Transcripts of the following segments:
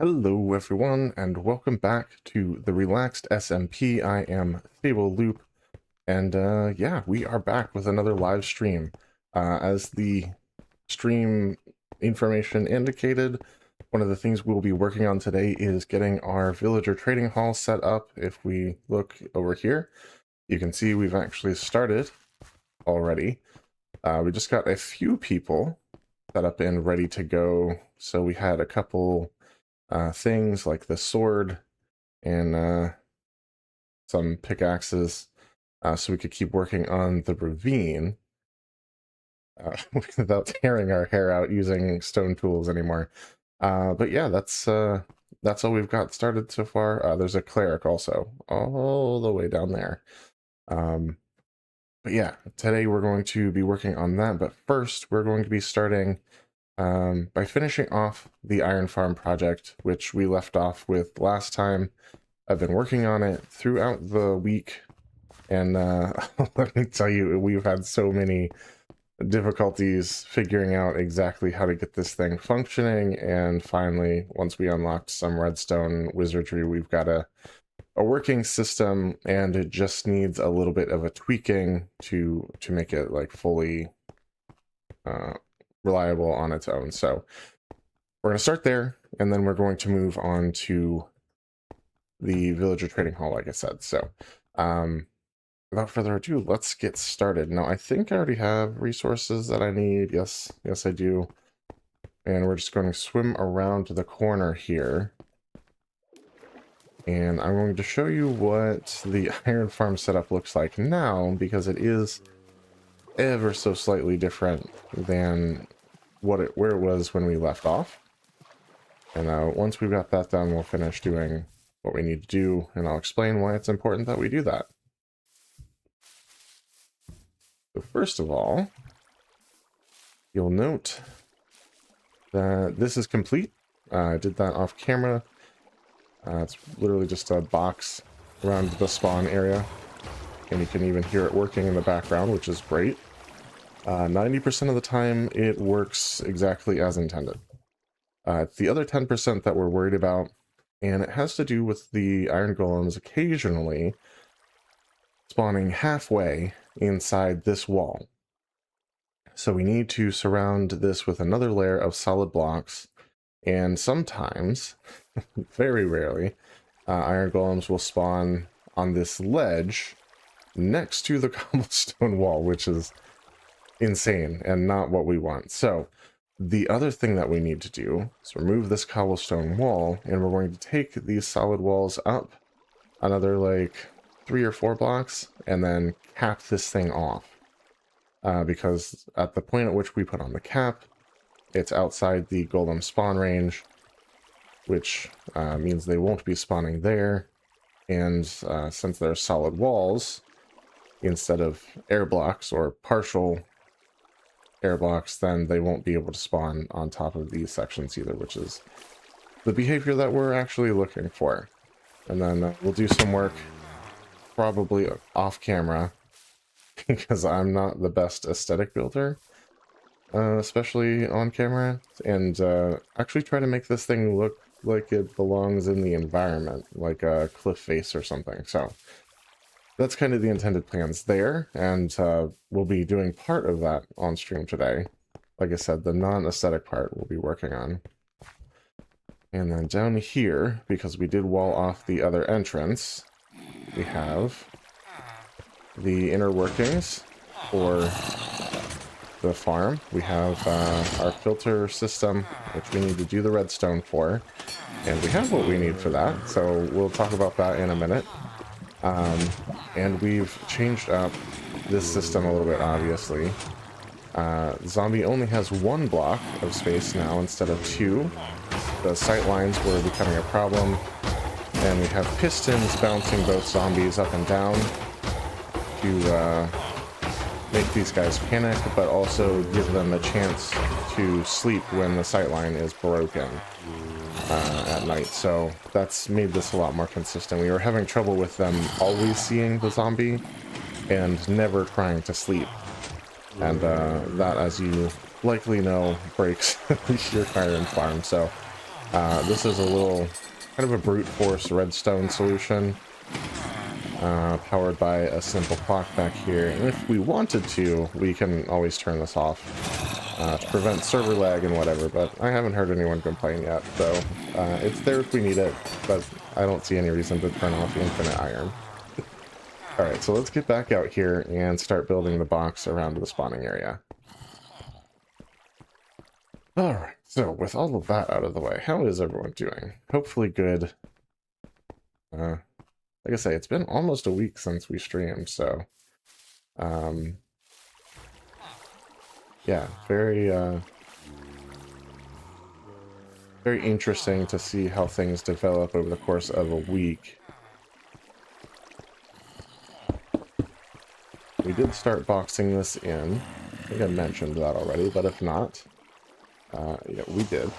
Hello everyone, and welcome back to the Relaxed SMP. I am Fable Loop, and yeah, we are back with another live stream. As the stream information indicated, one of the things we'll be working on today is getting our villager trading hall set up. If we look over here, you can see we've actually started already. We just got a few people set up and ready to go, so we had a couple things like the sword and some pickaxes, so we could keep working on the ravine without tearing our hair out using stone tools anymore. But yeah, that's all we've got started so far. There's a cleric also, all the way down there. But yeah, today we're going to be working on that. But first, we're going to be starting by finishing off the iron farm project, which we left off with last time. I've been working on it throughout the week, and let me tell you, we've had so many difficulties figuring out exactly how to get this thing functioning, and finally, once we unlocked some redstone wizardry, we've got a working system, and it just needs a little bit of a tweaking to make it like fully reliable on its own. So we're going to start there, and then we're going to move on to the villager trading hall, like I said. So without further ado, let's get started. Now, I think I already have resources that I need. Yes, I do. And we're just going to swim around to the corner here. And I'm going to show you what the iron farm setup looks like now, because it is ever so slightly different than where it was when we left off. And once we've got that done, we'll finish doing what we need to do, and I'll explain why it's important that we do that. So first of all, you'll note that this is complete. I did that off camera. It's literally just a box around the spawn area, and you can even hear it working in the background, which is great. 90% of the time, it works exactly as intended. It's the other 10% that we're worried about, and it has to do with the iron golems occasionally spawning halfway inside this wall. So we need to surround this with another layer of solid blocks, and sometimes, very rarely, iron golems will spawn on this ledge next to the cobblestone wall, which is insane and not what we want. So the other thing that we need to do is remove this cobblestone wall, and we're going to take these solid walls up another like 3 or 4 blocks and then cap this thing off. Because at the point at which we put on the cap, it's outside the golem spawn range, which means they won't be spawning there. And since they're solid walls, instead of air blocks or partial air blocks, then they won't be able to spawn on top of these sections either, which is the behavior that we're actually looking for. And then we'll do some work probably off camera, because I'm not the best aesthetic builder, especially on camera, and actually try to make this thing look like it belongs in the environment, like a cliff face or something. So that's kind of the intended plans there, and we'll be doing part of that on stream today. Like I said, the non-aesthetic part we'll be working on. And then down here, because we did wall off the other entrance, we have the inner workings for the farm. We have our filter system, which we need to do the redstone for, and we have what we need for that, so we'll talk about that in a minute. And we've changed up this system a little bit, obviously. Zombie only has 1 block of space now instead of 2. The sight lines were becoming a problem, and we have pistons bouncing both zombies up and down to make these guys panic, but also give them a chance to sleep when the sight line is broken at night. So that's made this a lot more consistent. We were having trouble with them always seeing the zombie and never trying to sleep, and that, as you likely know, breaks your iron farm. So This is a little kind of a brute force redstone solution, powered by a simple clock back here. And if we wanted to, we can always turn this off to prevent server lag and whatever, but I haven't heard anyone complain yet, so it's there if we need it, but I don't see any reason to turn off infinite iron. Alright, so let's get back out here and start building the box around the spawning area. Alright, so with all of that out of the way, how is everyone doing? Hopefully good. Like I say, it's been almost a week since we streamed, so yeah, very interesting to see how things develop over the course of a week. We did start boxing this in. I think I mentioned that already, but if not, yeah, we did.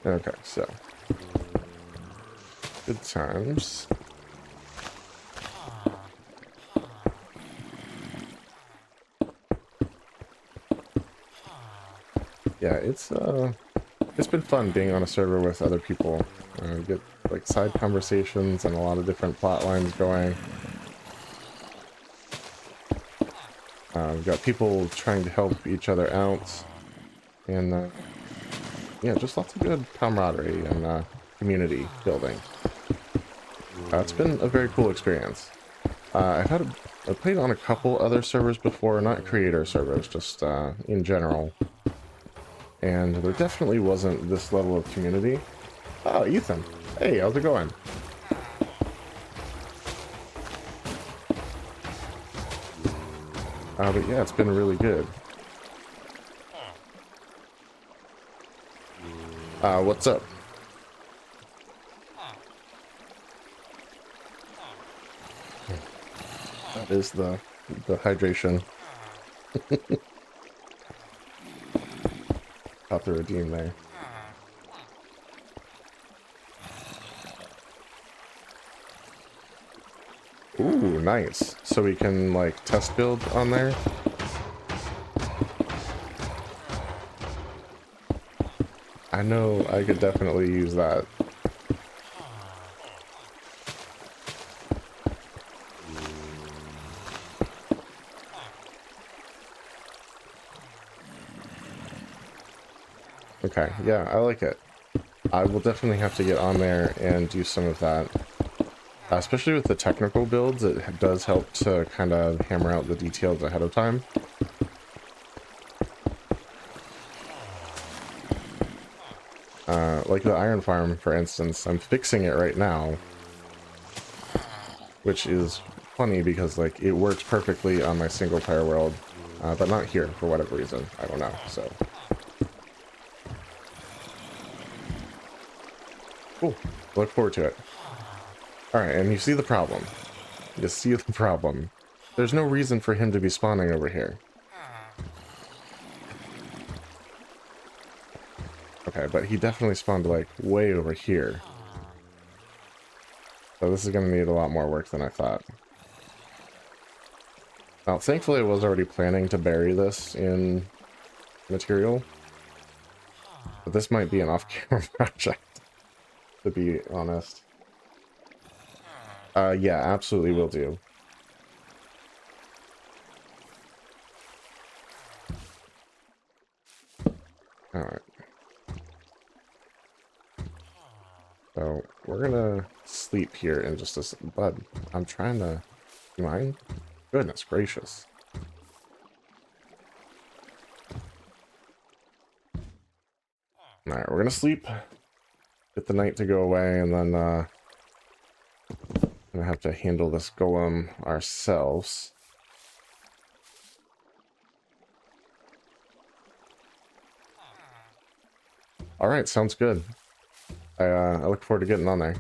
Okay, so good times. Yeah, it's been fun being on a server with other people. You get like side conversations and a lot of different plot lines going. We've got people trying to help each other out, and yeah, just lots of good camaraderie and community building. It's been a very cool experience. I've played on a couple other servers before, not creator servers, just in general. And there definitely wasn't this level of community. Oh, Ethan. Hey, how's it going? But yeah, it's been really good. What's up? That is the hydration. Caught the redeem there. Ooh, nice. So we can, like, test build on there? I know I could definitely use that. Okay, yeah, I like it. I will definitely have to get on there and do some of that. Especially with the technical builds, it does help to kind of hammer out the details ahead of time. Like the iron farm, for instance, I'm fixing it right now. Which is funny because, like, it works perfectly on my single player world, but not here for whatever reason. I don't know, so. Cool. Look forward to it. Alright, and you see the problem. You see the problem. There's no reason for him to be spawning over here. Okay, but he definitely spawned, like, way over here. So this is going to need a lot more work than I thought. Now, thankfully I was already planning to bury this in material. But this might be an off-camera project, to be honest. Yeah, absolutely will do. Alright. So, we're gonna sleep here in just a bud. I'm trying to... You mind? Goodness gracious. Alright, we're gonna sleep. Get the night to go away, and then, gonna have to handle this golem ourselves. All right, sounds good. I look forward to getting on there.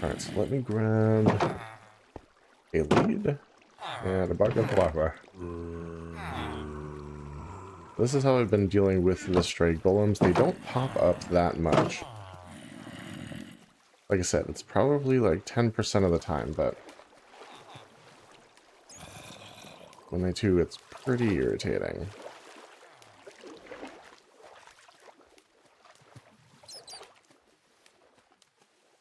All right, so let me grab a lead and a bucket of lava. This is how I've been dealing with the stray golems. They don't pop up that much. Like I said, it's probably like 10% of the time, but when they do, it's pretty irritating.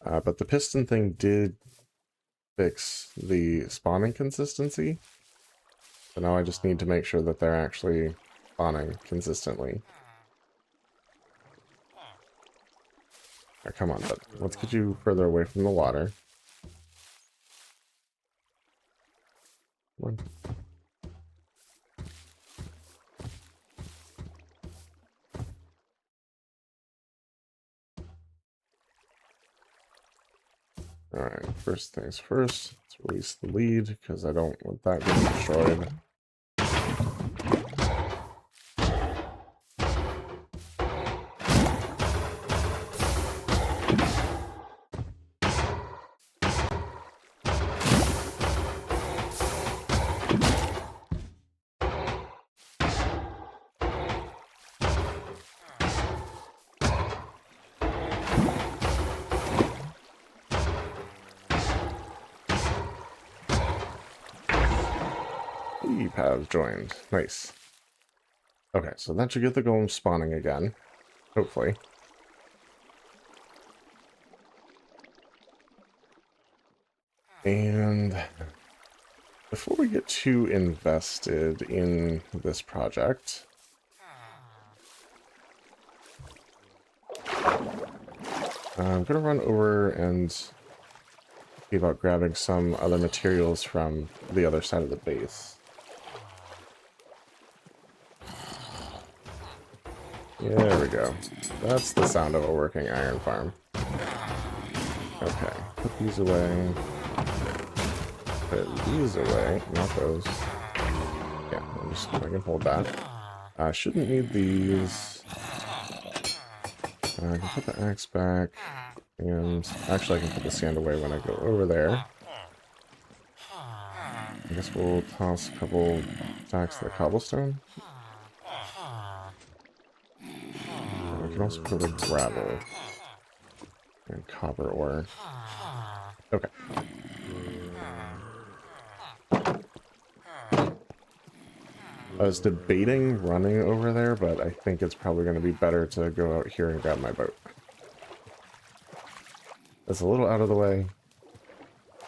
But the piston thing did fix the spawning consistency. So now I just need to make sure that they're actually spawning consistently. Right, come on, but let's get you further away from the water. Come on. Alright, first things first, let's release the lead, because I don't want that getting destroyed. Have joined. Nice. Okay, so that should get the golem spawning again. Hopefully. And before we get too invested in this project, I'm going to run over and see about grabbing some other materials from the other side of the base. There we go. That's the sound of a working iron farm. Okay, put these away. Put these away, not those. Yeah, I can hold that. I shouldn't need these. I can put the axe back. And actually I can put the sand away when I go over there. I guess we'll toss a couple stacks of the cobblestone. I can also put the gravel and copper ore. Okay. I was debating running over there, but I think it's probably going to be better to go out here and grab my boat. It's a little out of the way,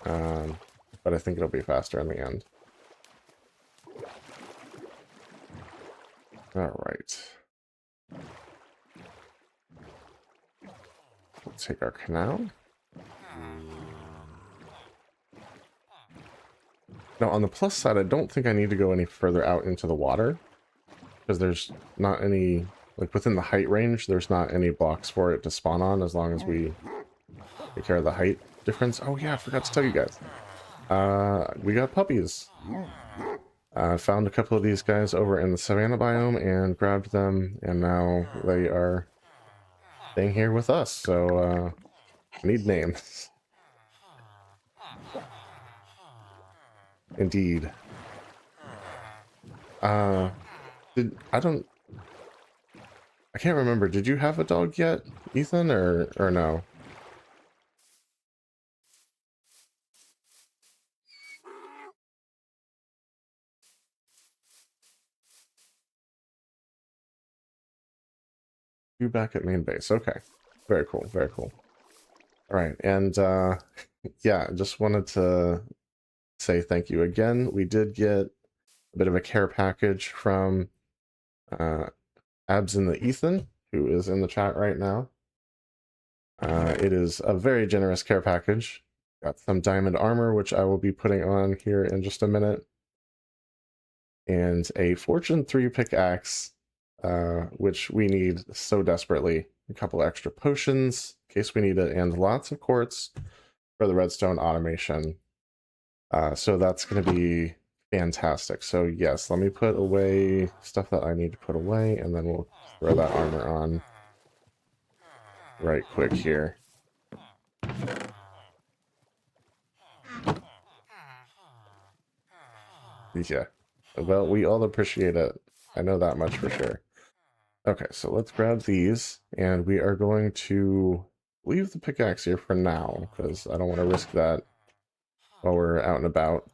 but I think it'll be faster in the end. Alright. We'll take our canal. Now, on the plus side, I don't think I need to go any further out into the water, because there's not any, like within the height range, there's not any blocks for it to spawn on as long as we take care of the height difference. Oh yeah, I forgot to tell you guys. We got puppies. Found a couple of these guys over in the savanna biome and grabbed them, and now they are staying here with us, so need names. Indeed. I can't remember, did you have a dog yet, Ethan, or no? You back at main base. Okay. Very cool. Very cool. All right. And yeah, just wanted to say thank you again. We did get a bit of a care package from Abs in the Ethan, who is in the chat right now. It is a very generous care package. Got some diamond armor, which I will be putting on here in just a minute. And a Fortune 3 pickaxe which we need so desperately. A couple extra potions in case we need it, and lots of quartz for the redstone automation. So that's going to be fantastic. So yes, let me put away stuff that I need to put away, and then we'll throw that armor on right quick here. Yeah. Well, we all appreciate it. I know that much for sure. Okay, so let's grab these, and we are going to leave the pickaxe here for now, because I don't want to risk that while we're out and about.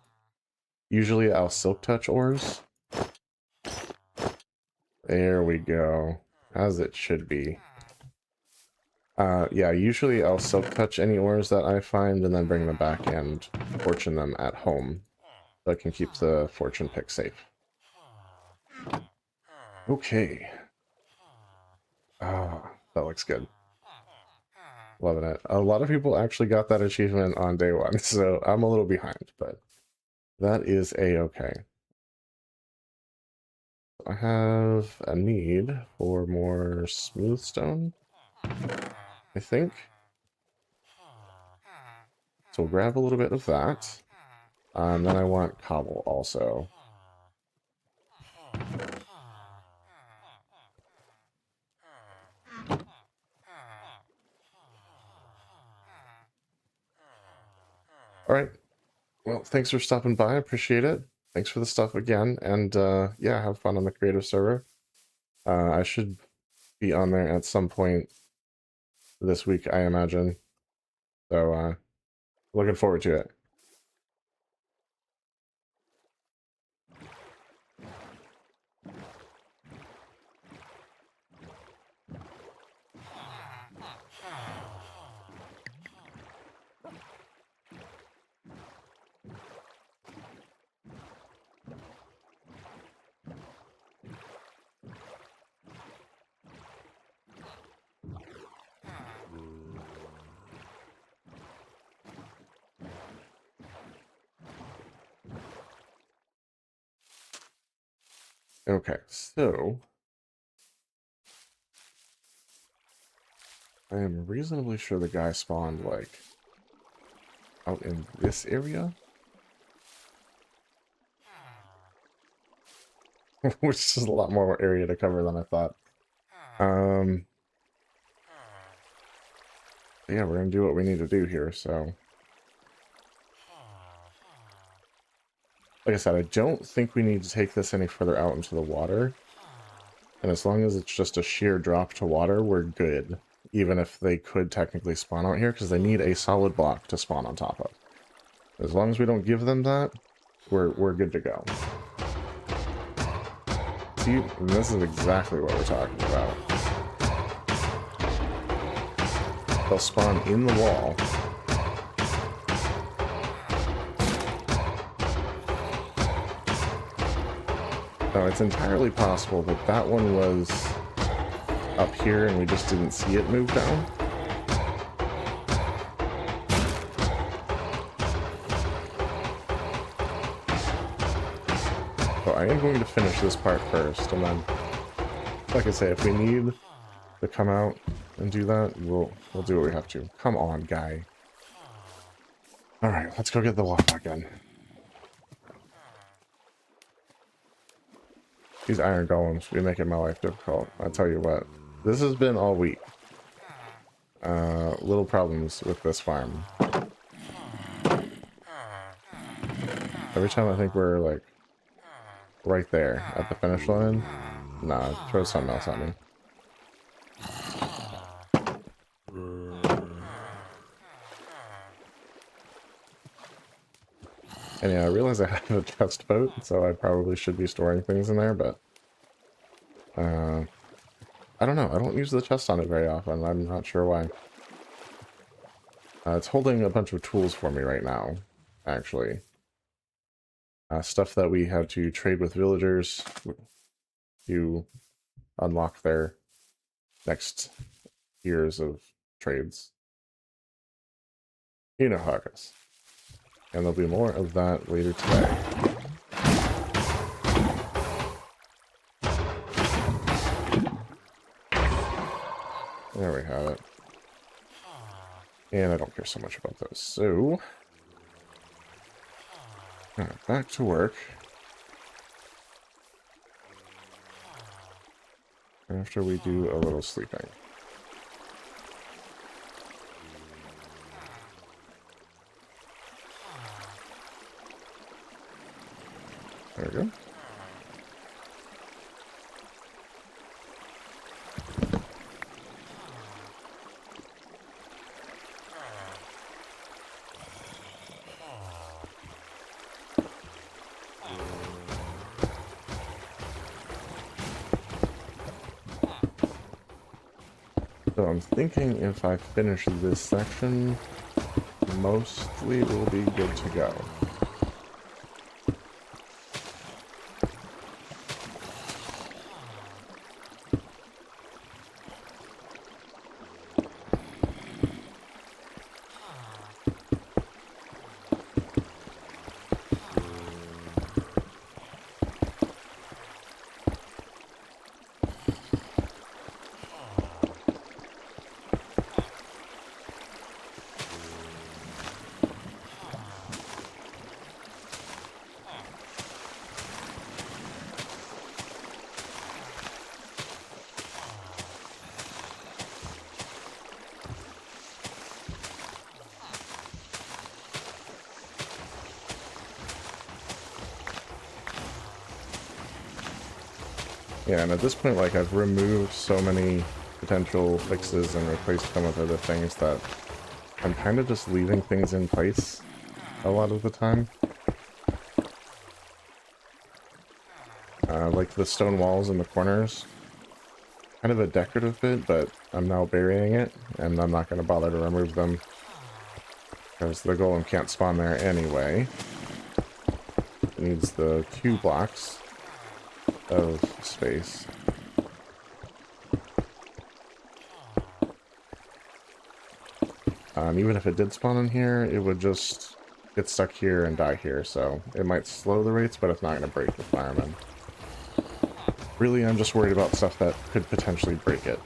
Usually I'll silk touch ores. There we go. As it should be. Yeah, usually I'll silk touch any ores that I find and then bring them back and fortune them at home, so I can keep the fortune pick safe. Okay. Ah, that looks good. Loving it. A lot of people actually got that achievement on day one, so I'm a little behind, but that is a-okay. I have a need for more smooth stone, I think. So we'll grab a little bit of that. And then I want cobble also. Alright. Well, thanks for stopping by. I appreciate it. Thanks for the stuff again. And yeah, have fun on the creative server. I should be on there at some point this week, I imagine. So looking forward to it. Okay, so I am reasonably sure the guy spawned, like, out in this area? Which is a lot more area to cover than I thought. Yeah, we're gonna do what we need to do here, so... Like I said, I don't think we need to take this any further out into the water. And as long as it's just a sheer drop to water, we're good. Even if they could technically spawn out here, because they need a solid block to spawn on top of. As long as we don't give them that, we're good to go. See, and this is exactly what we're talking about. They'll spawn in the wall. Now, it's entirely possible that that one was up here and we just didn't see it move down. So I am going to finish this part first, and then, like I say, if we need to come out and do that, we'll do what we have to. Come on, guy. Alright, let's go get the water again. These iron golems be making my life difficult. I'll tell you what. This has been all week. Little problems with this farm. Every time I think we're, like, right there at the finish line, nah, it throws something else at me. And yeah, I realize I have a chest boat, so I probably should be storing things in there, but I don't know. I don't use the chest on it very often. I'm not sure why. It's holding a bunch of tools for me right now, actually. Stuff that we have to trade with villagers to unlock their next years of trades. You know how it goes. And there'll be more of that later today. There we have it. And I don't care so much about those. So, alright, back to work. After we do a little sleeping. There we go. So I'm thinking if I finish this section, mostly we'll be good to go. Yeah, and at this point, like, I've removed so many potential fixes and replaced them with other things that I'm kind of just leaving things in place a lot of the time. Like the stone walls in the corners. Kind of a decorative bit, but I'm now burying it, and I'm not going to bother to remove them. Because the golem can't spawn there anyway. It needs the 2 blocks of space. Even if it did spawn in here, it would just get stuck here and die here, so it might slow the rates, but it's not going to break the firemen. Really, I'm just worried about stuff that could potentially break it.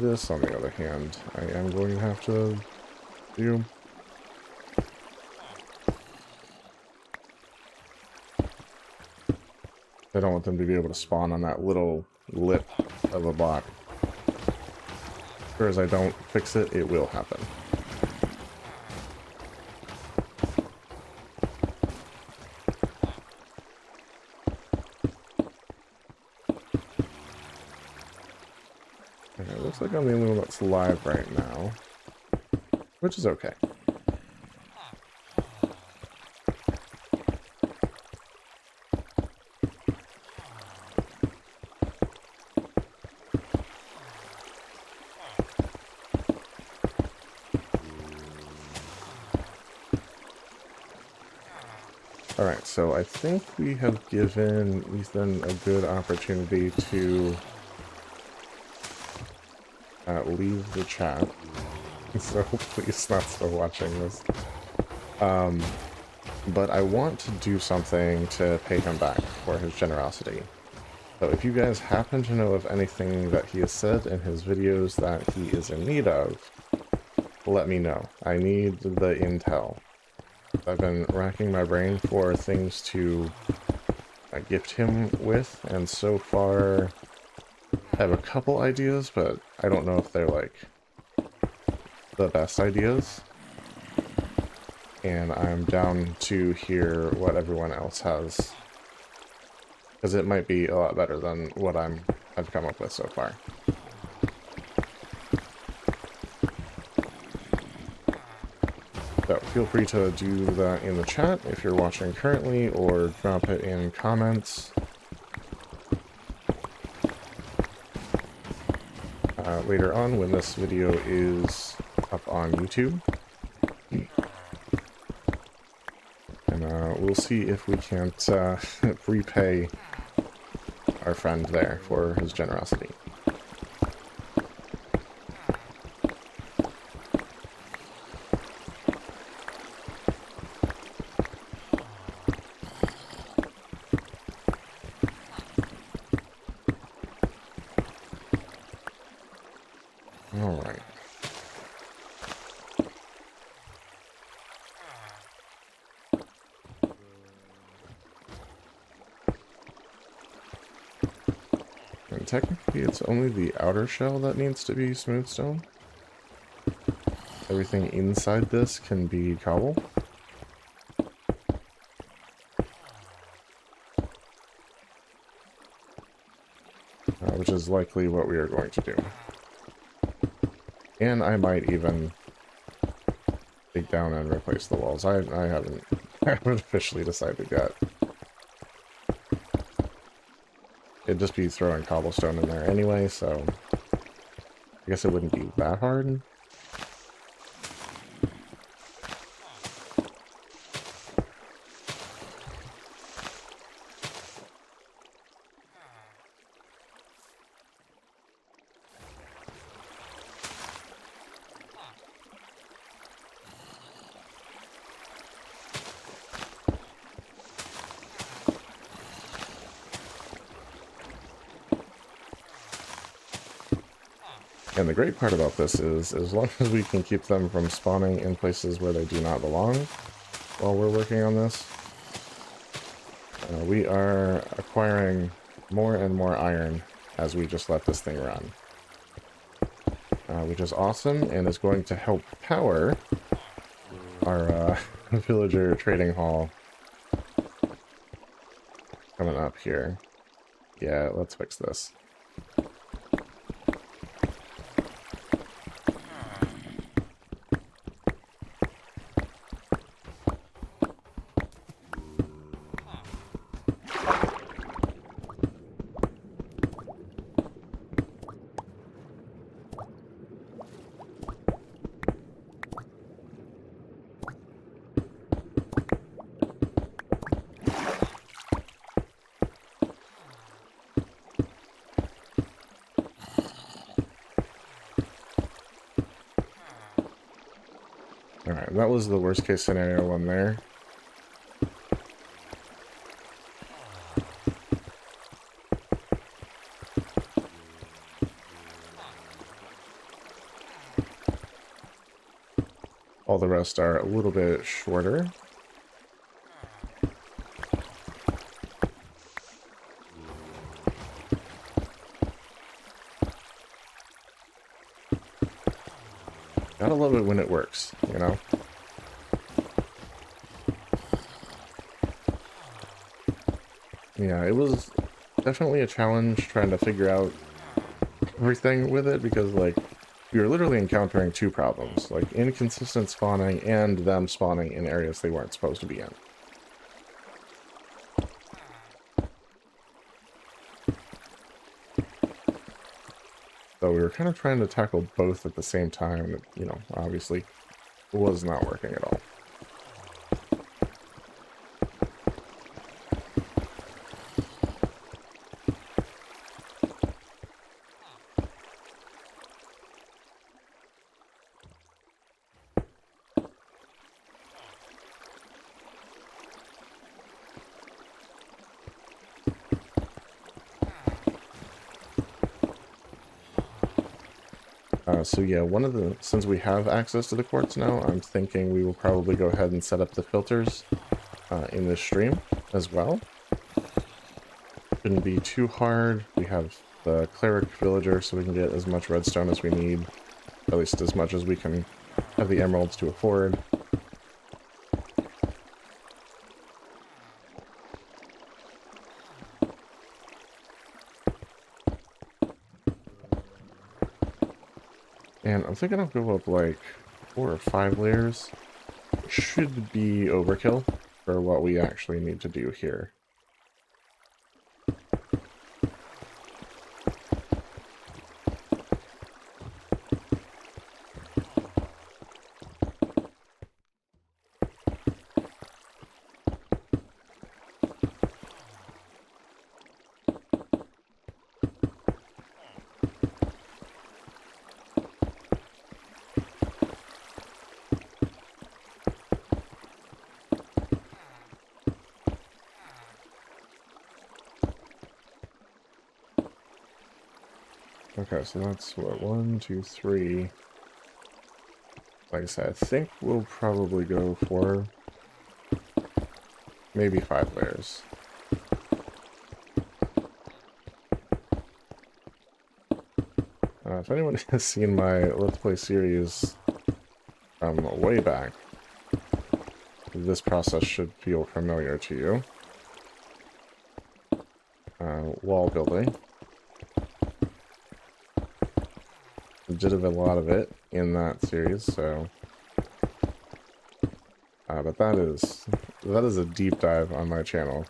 This, on the other hand, I am going to have to do. I don't want them to be able to spawn on that little lip of a block. As I don't fix it, it will happen. Okay, it looks like I'm the only one that's live right now, which is okay. Alright, so I think we have given Ethan a good opportunity to leave the chat. So please stop still watching this. But I want to do something to pay him back for his generosity. So if you guys happen to know of anything that he has said in his videos that he is in need of, let me know. I need the intel. I've been racking my brain for things to gift him with, and so far I have a couple ideas, but I don't know if they're like the best ideas. And I'm down to hear what everyone else has, because it might be a lot better than what I've come up with so far. So feel free to do that in the chat if you're watching currently, or drop it in comments. Later on when this video is up on YouTube. And And we'll see if we can't repay our friend there for his generosity. All right. And technically, it's only the outer shell that needs to be smooth stone. Everything inside this can be cobble. Which is likely what we are going to do. And I might even dig down and replace the walls. I haven't officially decided yet. It'd just be throwing cobblestone in there anyway, so I guess it wouldn't be that hard. And the great part about this is, as long as we can keep them from spawning in places where they do not belong while we're working on this, we are acquiring more and more iron as we just let this thing run. Which is awesome, and is going to help power our villager trading hall coming up here. Yeah, let's fix this. Alright, that was the worst case scenario one there. All the rest are a little bit shorter. Gotta love it when it works, you know? Yeah, it was definitely a challenge trying to figure out everything with it, because, like, we were literally encountering two problems, like inconsistent spawning and them spawning in areas they weren't supposed to be in. So we were kind of trying to tackle both at the same time, and, you know, obviously it was not working at all. So yeah, since we have access to the quartz now, I'm thinking we will probably go ahead and set up the filters in this stream as well. Shouldn't be too hard. We have the cleric villager, so we can get as much redstone as we need, at least as much as we can have the emeralds to afford. And I'm thinking I'll go up like 4 or 5 layers. Should be overkill for what we actually need to do here. Okay, so that's what, 1, 2, 3. Like I said, I think we'll probably go for maybe 5 layers. If anyone has seen my Let's Play series from way back, this process should feel familiar to you. Wall building. Did a lot of it in that series, so... but that is a deep dive on my channel.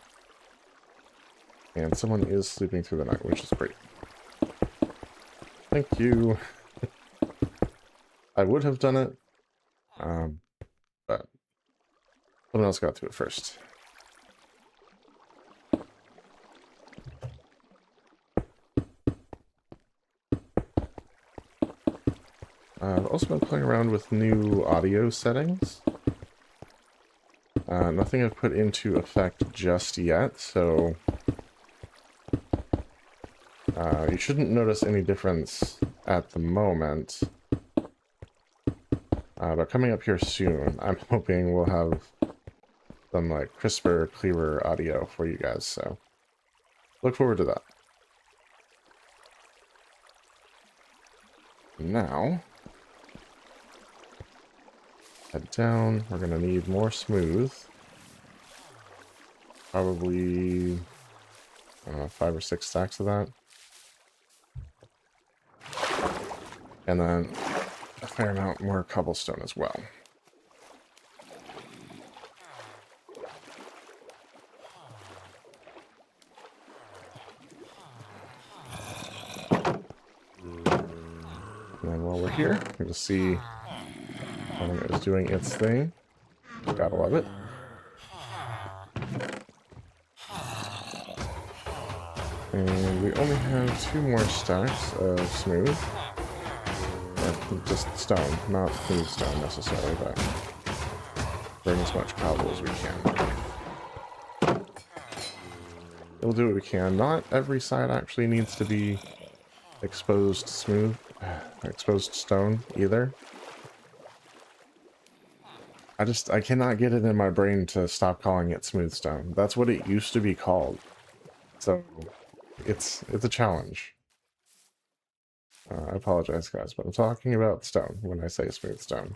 And someone is sleeping through the night, which is great. Thank you. I would have done it, but someone else got to it first. I've also been playing around with new audio settings. Nothing I've put into effect just yet, so you shouldn't notice any difference at the moment. But coming up here soon, I'm hoping we'll have some like crisper, clearer audio for you guys, so look forward to that. Now, head down. We're going to need more smooth. Probably 5 or 6 stacks of that. And then a fair amount more cobblestone as well. And then while we're here, you can see it is doing its thing. Gotta love it. And we only have 2 more stacks of smooth. Or just stone, not smooth stone necessarily, but bring as much cobble as we can. We'll do what we can. Not every side actually needs to be exposed smooth, exposed stone either. I cannot get it in my brain to stop calling it smooth stone. That's what it used to be called. So it's a challenge. I apologize, guys, but I'm talking about stone when I say smooth stone.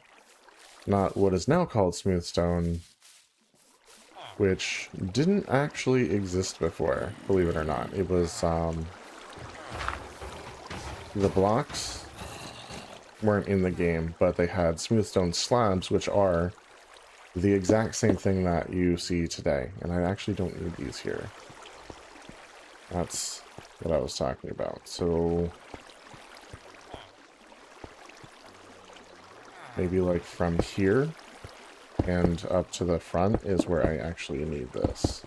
Not what is now called smooth stone, which didn't actually exist before, believe it or not. It was, the blocks weren't in the game, but they had smooth stone slabs, which are the exact same thing that you see today. And I actually don't need these here. That's what I was talking about. So maybe like from here and up to the front is where I actually need this.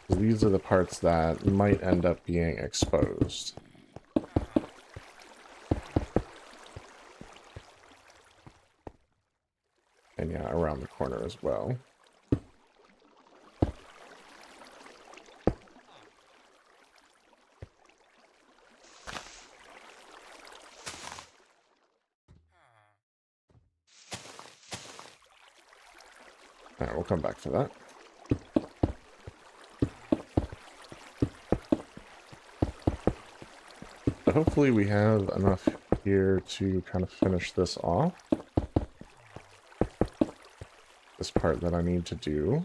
These are the parts that might end up being exposed. And yeah, around the corner as well. Alright, we'll come back to that. But hopefully we have enough here to kind of finish this off. This part that I need to do.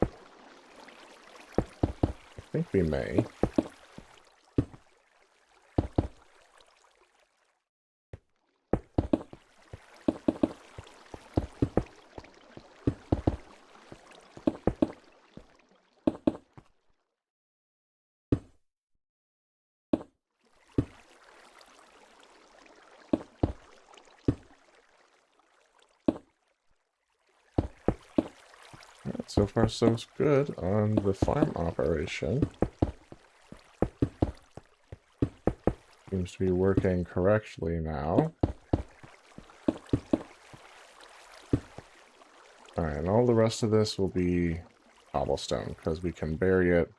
I think we may. So far, so good on the farm operation. Seems to be working correctly now. Alright, and all the rest of this will be cobblestone, because we can bury it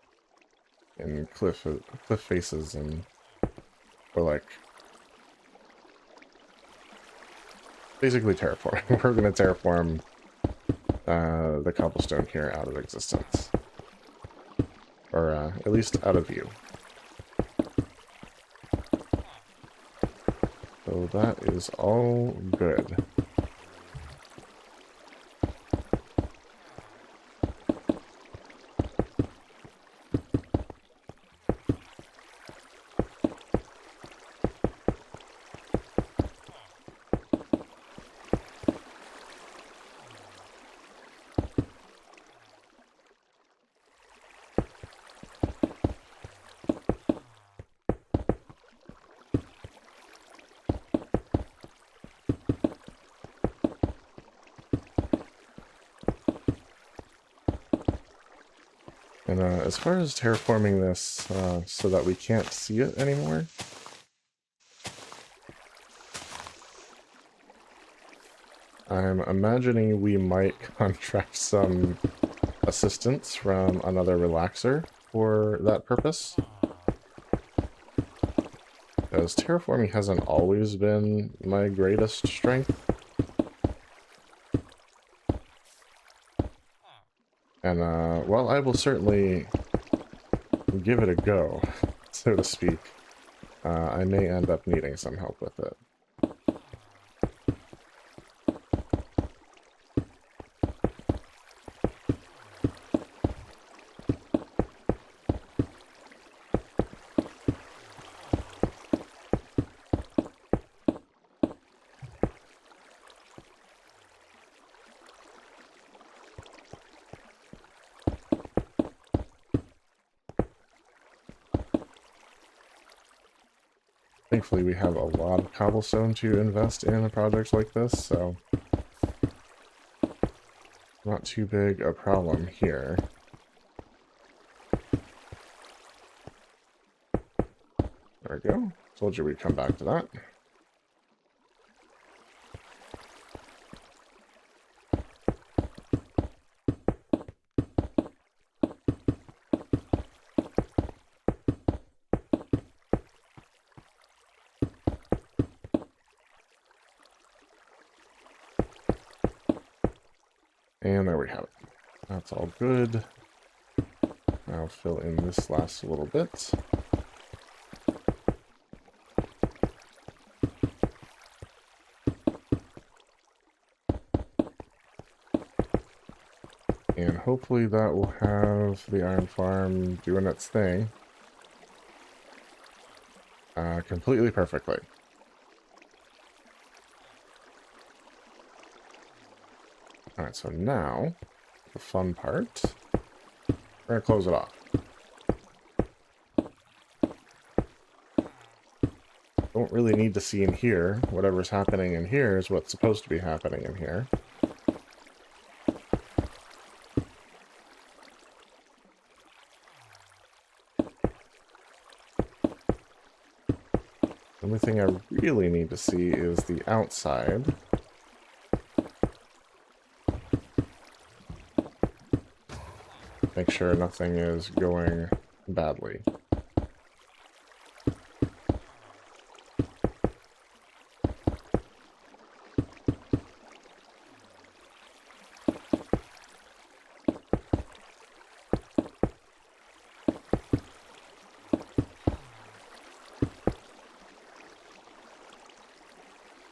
in cliff faces, and or like basically terraform. We're gonna terraform the cobblestone here out of existence, or at least out of view. So that is all good. And as far as terraforming this so that we can't see it anymore, I'm imagining we might contract some assistance from another relaxer for that purpose. Because terraforming hasn't always been my greatest strength. And, well, I will certainly give it a go, so to speak. I may end up needing some help with it. Thankfully, we have a lot of cobblestone to invest in a project like this, so not too big a problem here. There we go. Told you we'd come back to that. And there we have it. That's all good. I'll fill in this last little bit. And hopefully that will have the iron farm doing its thing completely perfectly. Alright, so now, the fun part, we're going to close it off. Don't really need to see in here. Whatever's happening in here is what's supposed to be happening in here. The only thing I really need to see is the outside. Make sure nothing is going badly.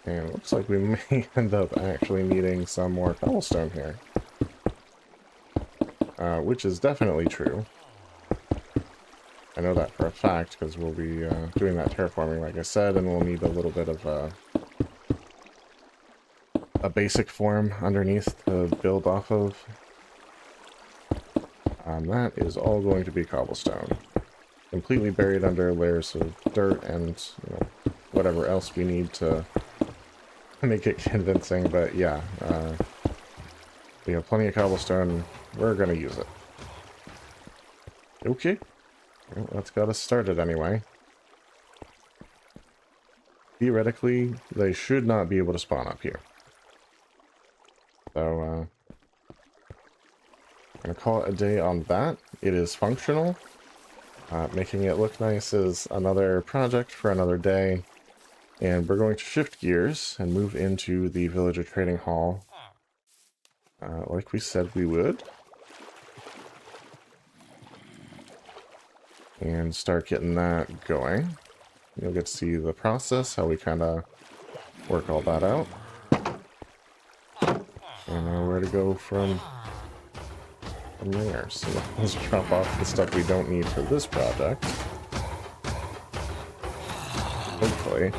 And it looks like we may end up actually needing some more cobblestone here. Which is definitely true. I know that for a fact, because we'll be doing that terraforming, like I said, and we'll need a little bit of a basic form underneath to build off of. That is all going to be cobblestone. Completely buried under layers of dirt and whatever else we need to make it convincing, but yeah, we have plenty of cobblestone. We're going to use it. Okay. Well, that's got us started anyway. Theoretically, they should not be able to spawn up here. So, I'm going to call it a day on that. It is functional. Making it look nice is another project for another day. And we're going to shift gears and move into the villager trading hall. Like we said we would. And start getting that going. You'll get to see the process, how we kind of work all that out. And where to go from there. So let's drop off the stuff we don't need for this project. Hopefully.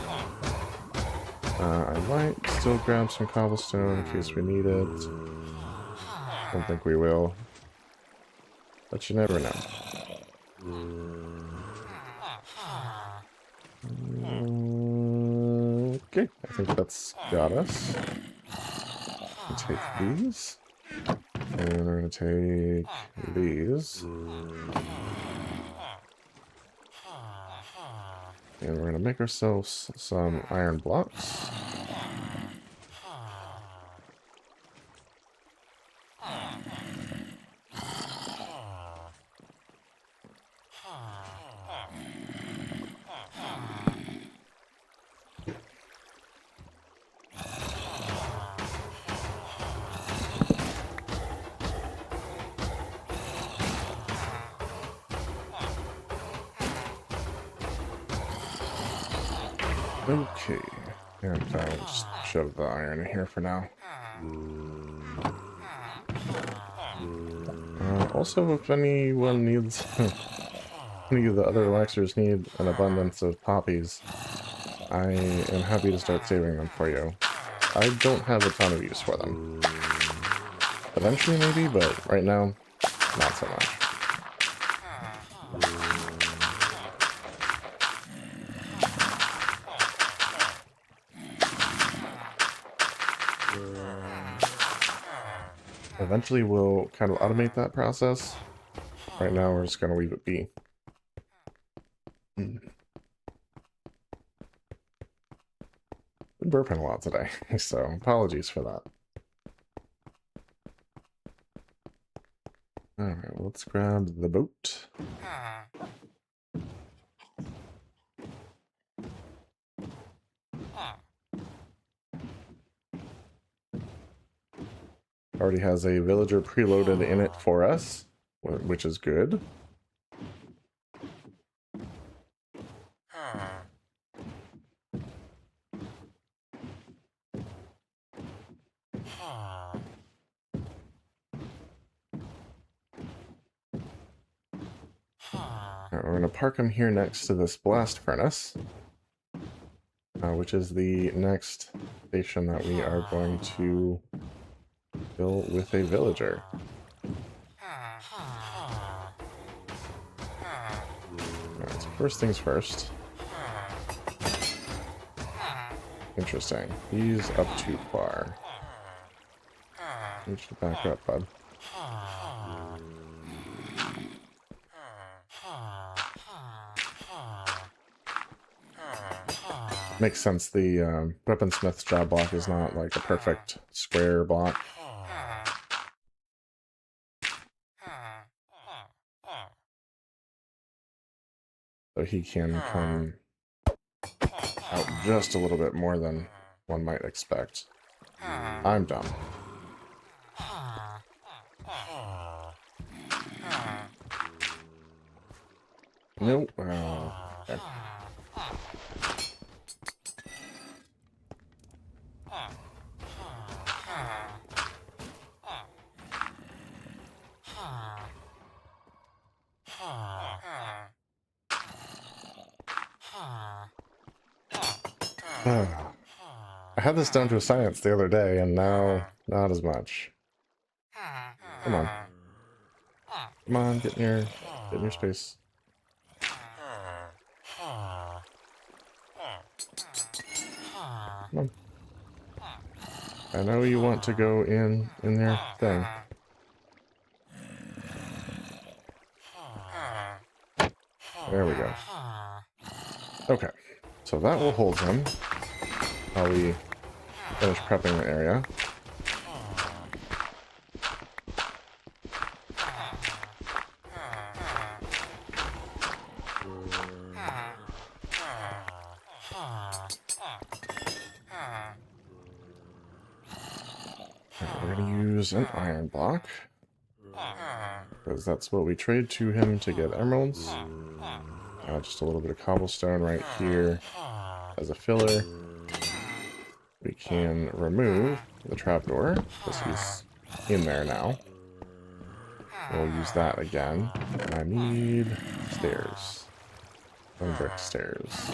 I might still grab some cobblestone in case we need it. Don't think we will. But you never know. Okay, I think that's got us. We'll take these. And we're going to take these. And we're going to make ourselves some iron blocks. Okay, and I'll just shove the iron in here for now. Also, if anyone needs, any of the other relaxers need an abundance of poppies, I am happy to start saving them for you. I don't have a ton of use for them. Eventually maybe, but right now, not so much. Eventually we'll kind of automate that process. Right now we're just going to leave it be. Been burping a lot today, so apologies for that. Alright, well, let's grab the boat. Already has a villager preloaded in it for us, which is good. Right, we're going to park him here next to this blast furnace, which is the next station that we are going to fill with a villager. Alright, so first things first. Interesting. He's up too far. You should back up, bud. Makes sense, the weaponsmith's job block is not like a perfect square block. So he can come out just a little bit more than one might expect. I'm done. Nope. Okay. I had this down to a science the other day, and now not as much. Come on. Come on, get in your space. Come on. I know you want to go in their thing. There we go. Okay, so that will hold him while we finish prepping the area. we're going to use an iron block, because that's what we trade to him to get emeralds. Just a little bit of cobblestone right here as a filler. We can remove the trapdoor, because he's in there now. We'll use that again. And I need stairs. And brick stairs.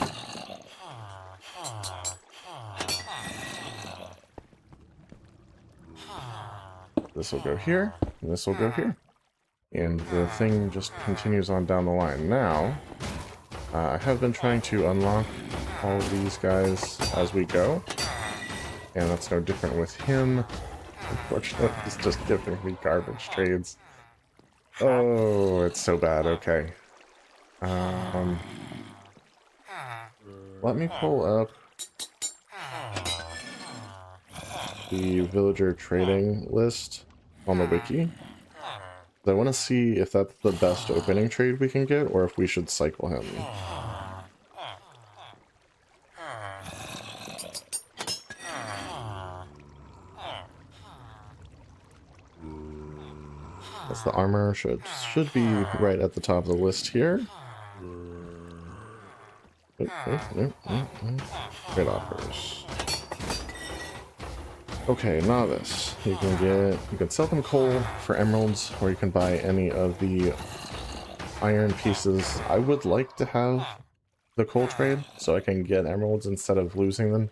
This will go here, and this will go here. And the thing just continues on down the line. Now, I have been trying to unlock all of these guys as we go. And that's no different with him. Unfortunately, he's just giving me garbage trades. Oh, it's so bad. Okay. Let me pull up the villager trading list on the wiki. I want to see if that's the best opening trade we can get, or if we should cycle him. That's the armor should be right at the top of the list here. Trade offers. Okay, novice. You can sell them coal for emeralds, or you can buy any of the iron pieces. I would like to have the coal trade, so I can get emeralds instead of losing them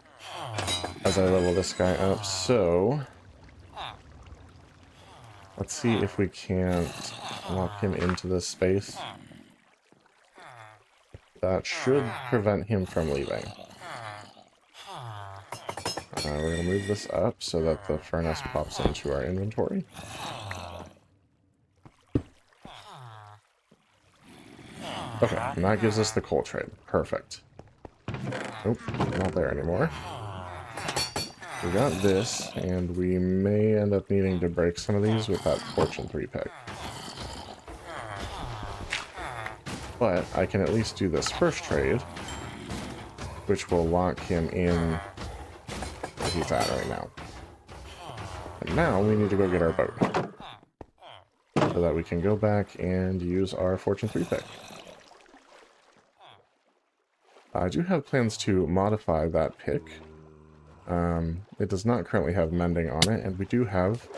as I level this guy up. So let's see if we can't lock him into this space. That should prevent him from leaving. We're going to move this up so that the furnace pops into our inventory. Okay, and that gives us the coal trade. Perfect. Nope, not there anymore. We got this, and we may end up needing to break some of these with that Fortune 3 pick. But I can at least do this first trade, which will lock him in where he's at right now. And now we need to go get our boat, so that we can go back and use our Fortune 3 pick. I do have plans to modify that pick. It does not currently have mending on it, and we do have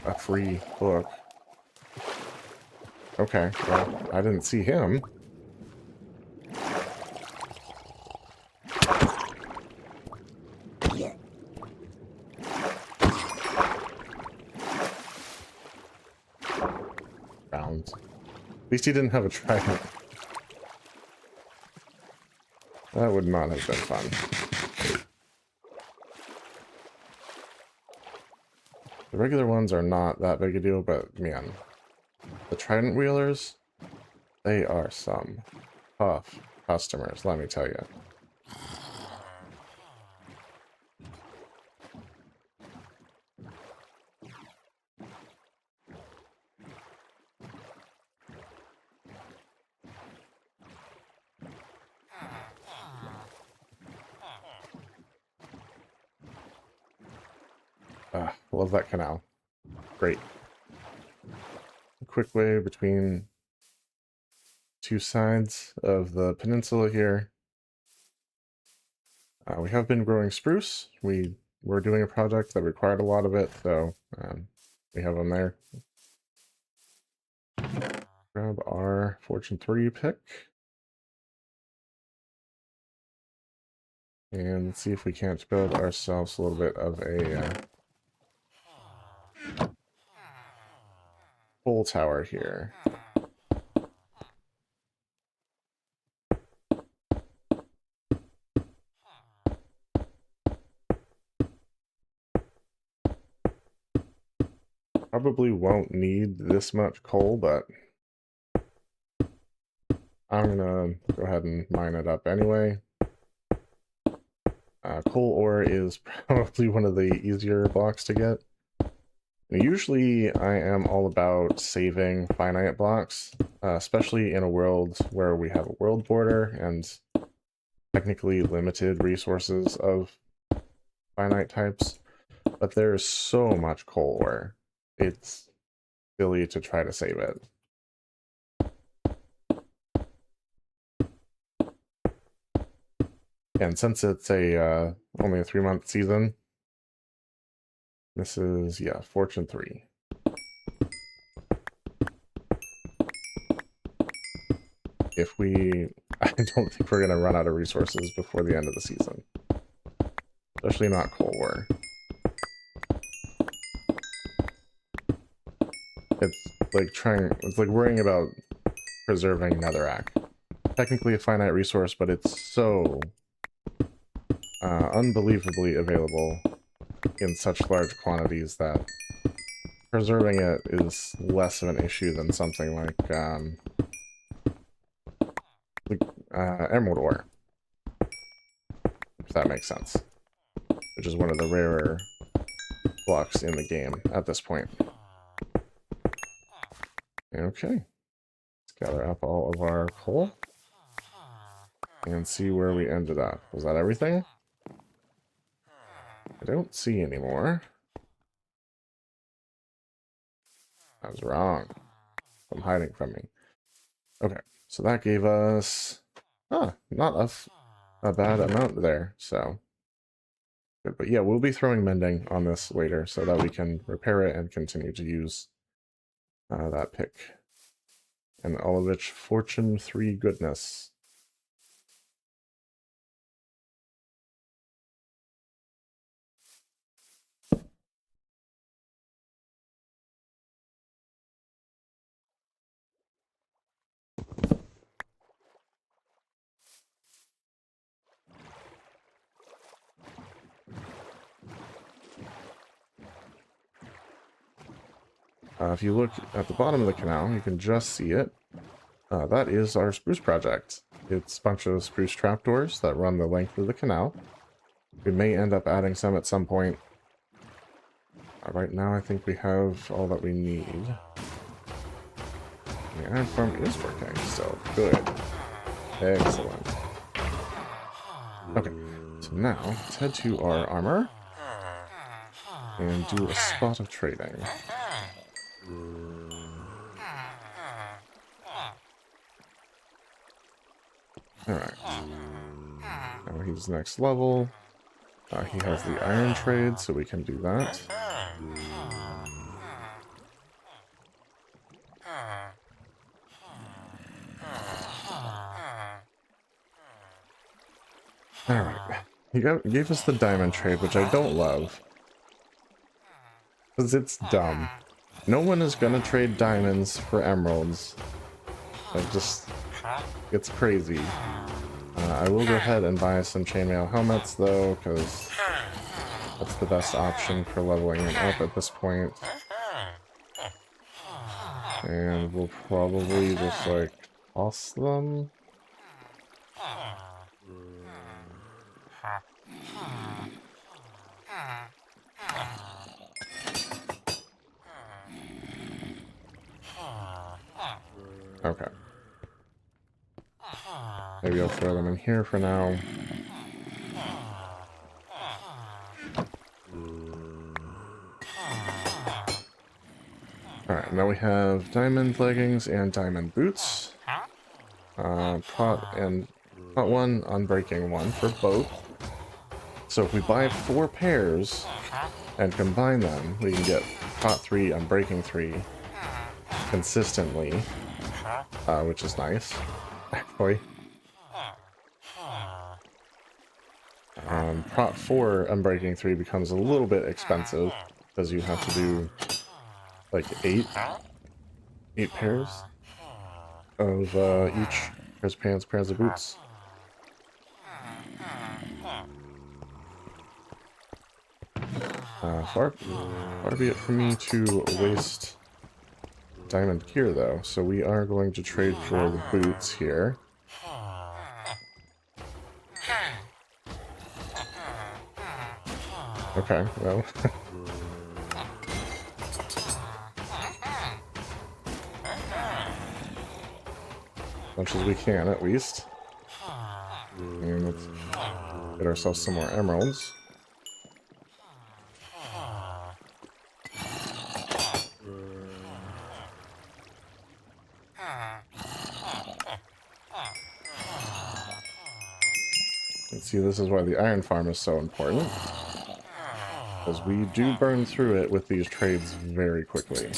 a free book. Okay, well, I didn't see him. Round. At least he didn't have a trident. That would not have been fun. The regular ones are not that big a deal, but man, the trident wheelers, they are some tough customers, let me tell you. Love that canal. Great. A quick way between two sides of the peninsula here. We have been growing spruce. We were doing a project that required a lot of it, so we have them there. Grab our Fortune 3 pick. And see if we can't build ourselves a little bit of a full tower here. Probably won't need this much coal, but I'm gonna go ahead and mine it up anyway. Coal ore is probably one of the easier blocks to get. Usually I am all about saving finite blocks, especially in a world where we have a world border and technically limited resources of finite types. But there's so much coal ore. It's silly to try to save it. And since it's a only a 3-month season, this is, yeah, Fortune 3. If we... I don't think we're going to run out of resources before the end of the season. Especially not coal ore. It's like worrying about preserving netherrack. Technically a finite resource, but it's so unbelievably available in such large quantities that preserving it is less of an issue than something like emerald ore, if that makes sense, which is one of the rarer blocks in the game at this point. Okay, let's gather up all of our coal and see where we ended up. Was that everything? I don't see any more. I was wrong. I'm hiding from me. Okay, so that gave us not a bad amount there, so good. But yeah, we'll be throwing mending on this later so that we can repair it and continue to use that pick. And all of its Fortune 3 goodness. If you look at the bottom of the canal, you can just see it. That is our spruce project. It's a bunch of spruce trapdoors that run the length of the canal. We may end up adding some at some point. Right now, I think we have all that we need. The iron farm is working, so good. Excellent. Okay, so now let's head to our armor and do a spot of trading. Alright. Now he's next level. He has the iron trade, so we can do that. Alright. He gave us the diamond trade, which I don't love. Because it's dumb. No one is going to trade diamonds for emeralds. It's crazy. I will go ahead and buy some chainmail helmets, though, because that's the best option for leveling them up at this point. And we'll probably just, like, toss them. Okay. Maybe I'll throw them in here for now. Alright, now we have diamond leggings and diamond boots. Pot 1, unbreaking 1 for both. So if we buy 4 pairs and combine them, we can get pot 3, unbreaking 3 consistently, which is nice, actually. Pot 4, unbreaking 3 becomes a little bit expensive because you have to do like 8 pairs of each pairs of pants, pairs of boots. Far be it from me to waste diamond gear, though, so we are going to trade for the boots here. Okay, well. As much as we can, at least. And let's get ourselves some more emeralds. See, this is why the iron farm is so important, because we do burn through it with these trades very quickly.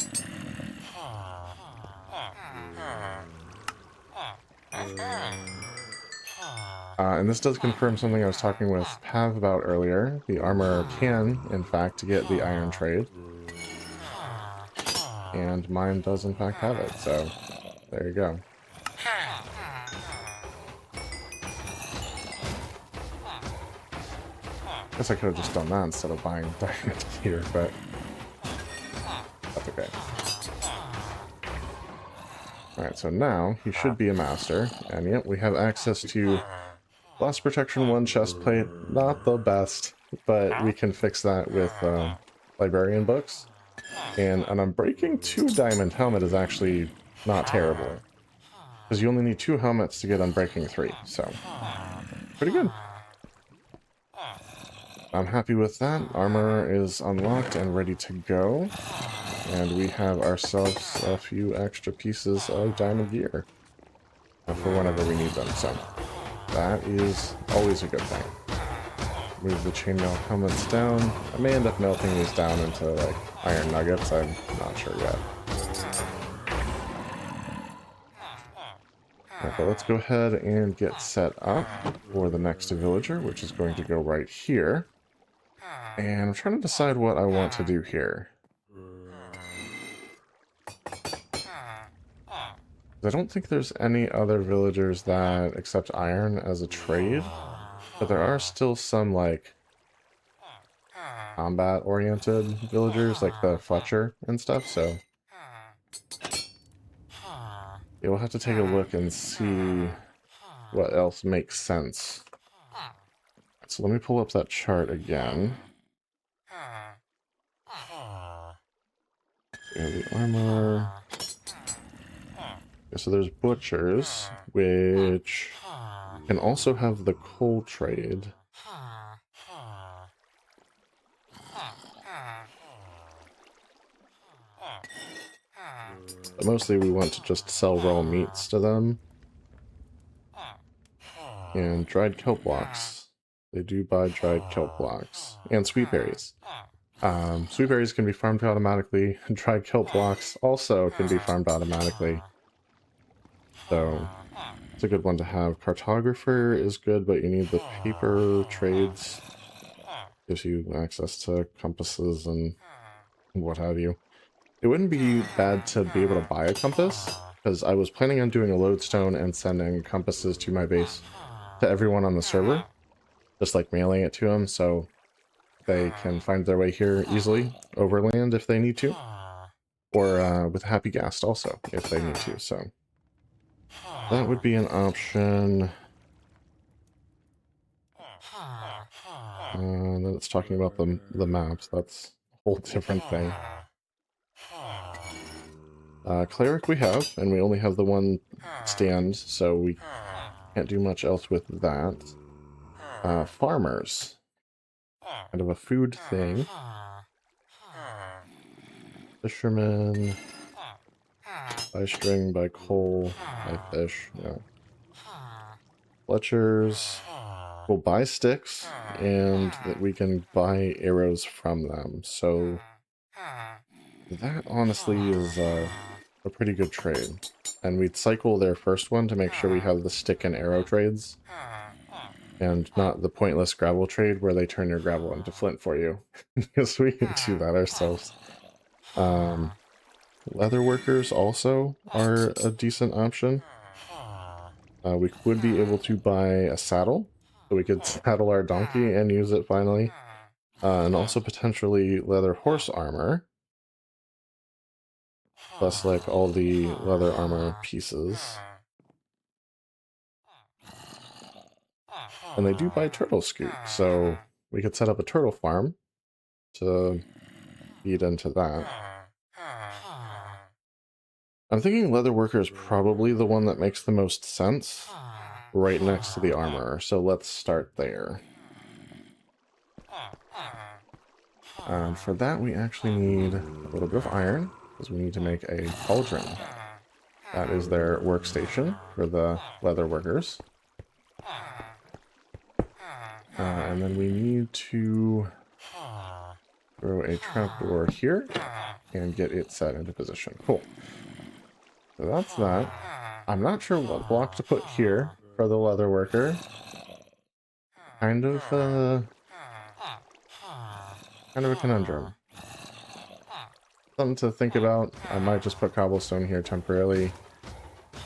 And this does confirm something I was talking with Pav about earlier. The armor can, in fact, get the iron trade. And mine does, in fact, have it, so there you go. Guess I could have just done that instead of buying diamond gear, but that's okay. Alright, so now he should be a master, and yep, we have access to Blast Protection 1 chestplate. Not the best, but we can fix that with librarian books. And an Unbreaking 2 diamond helmet is actually not terrible, because you only need 2 helmets to get Unbreaking 3, so pretty good. I'm happy with that. Armor is unlocked and ready to go. And we have ourselves a few extra pieces of diamond gear for whenever we need them, so that is always a good thing. Move the chainmail helmets down. I may end up melting these down into, like, iron nuggets. I'm not sure yet. Alright, but let's go ahead and get set up for the next villager, which is going to go right here. And I'm trying to decide what I want to do here. I don't think there's any other villagers that accept iron as a trade, but there are still some, like, combat-oriented villagers, like the Fletcher and stuff, so you'll have to take a look and see what else makes sense. So let me pull up that chart again. We have the armor. So there's butchers, which can also have the coal trade. But mostly we want to just sell raw meats to them. And dried kelp blocks. They do buy dried kelp blocks. And sweet berries. Sweet berries can be farmed automatically. Dried kelp blocks also can be farmed automatically. So it's a good one to have. Cartographer is good, but you need the paper trades. Gives you access to compasses and what have you. It wouldn't be bad to be able to buy a compass, because I was planning on doing a lodestone and sending compasses to my base to everyone on the server. Just like mailing it to them so they can find their way here easily, overland if they need to. Or with Happy Ghast also, if they need to, so that would be an option. And then it's talking about the maps. That's a whole different thing. Cleric we have, and we only have the one stand, so we can't do much else with that. Farmers. Kind of a food thing. Fishermen. Buy string, buy coal, buy fish, yeah. Fletchers. We'll buy sticks, and that we can buy arrows from them, so that honestly is a pretty good trade. And we'd cycle their first one to make sure we have the stick and arrow trades, and not the pointless gravel trade where they turn your gravel into flint for you, because we can do that ourselves. Leatherworkers also are a decent option. We would be able to buy a saddle, so we could saddle our donkey and use it finally. And also potentially leather horse armor. Plus, like, all the leather armor pieces. And they do buy turtle scoop, so we could set up a turtle farm to feed into that. I'm thinking Leatherworker is probably the one that makes the most sense, right next to the armor, so let's start there. For that, we actually need a little bit of iron, because we need to make a cauldron. That is their workstation for the leather workers. And then we need to throw a trapdoor here and get it set into position. Cool. So that's that. I'm not sure what block to put here for the Leatherworker. Kind of a conundrum. Something to think about. I might just put cobblestone here temporarily.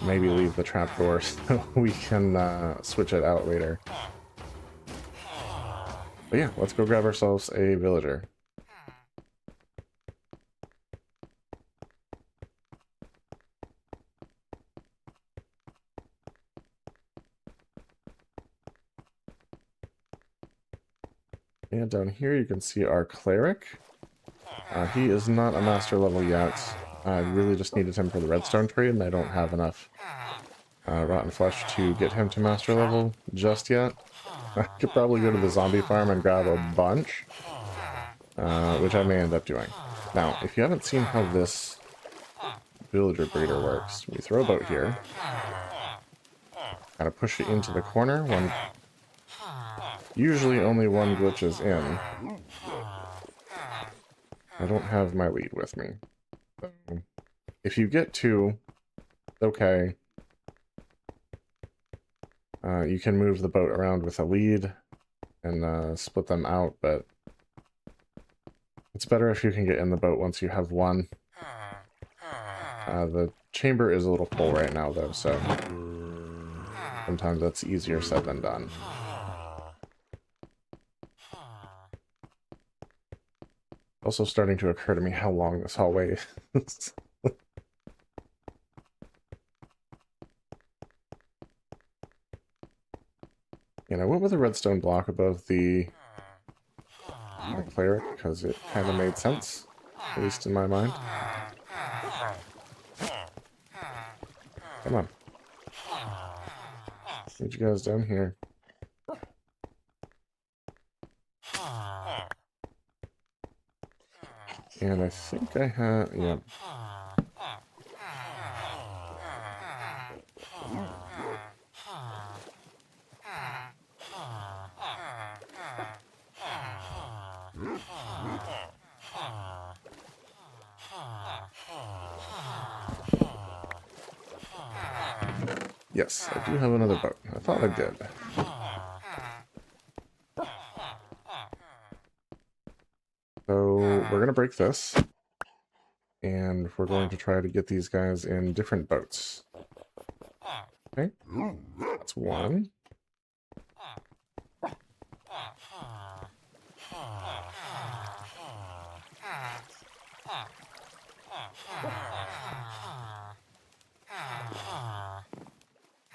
Maybe leave the trapdoor so we can switch it out later. But yeah, let's go grab ourselves a villager. And down here you can see our cleric. He is not a master level yet. I really just needed him for the redstone trade, and I don't have enough rotten flesh to get him to master level just yet. I could probably go to the zombie farm and grab a bunch, which I may end up doing. Now, if you haven't seen how this villager breeder works, we throw a boat here, kind of push it into the corner. Usually only one glitches in. I don't have my lead with me. So if you get two, okay. You can move the boat around with a lead and split them out, but it's better if you can get in the boat once you have one. The chamber is a little full right now, though, so sometimes that's easier said than done. Also starting to occur to me how long this hallway is. And I went with a redstone block above the cleric because it kind of made sense, at least in my mind. Come on. Need you guys down here. And I think I have, yeah. Yes, I do have another boat. I thought I did. So we're going to break this. And we're going to try to get these guys in different boats. Okay, that's one.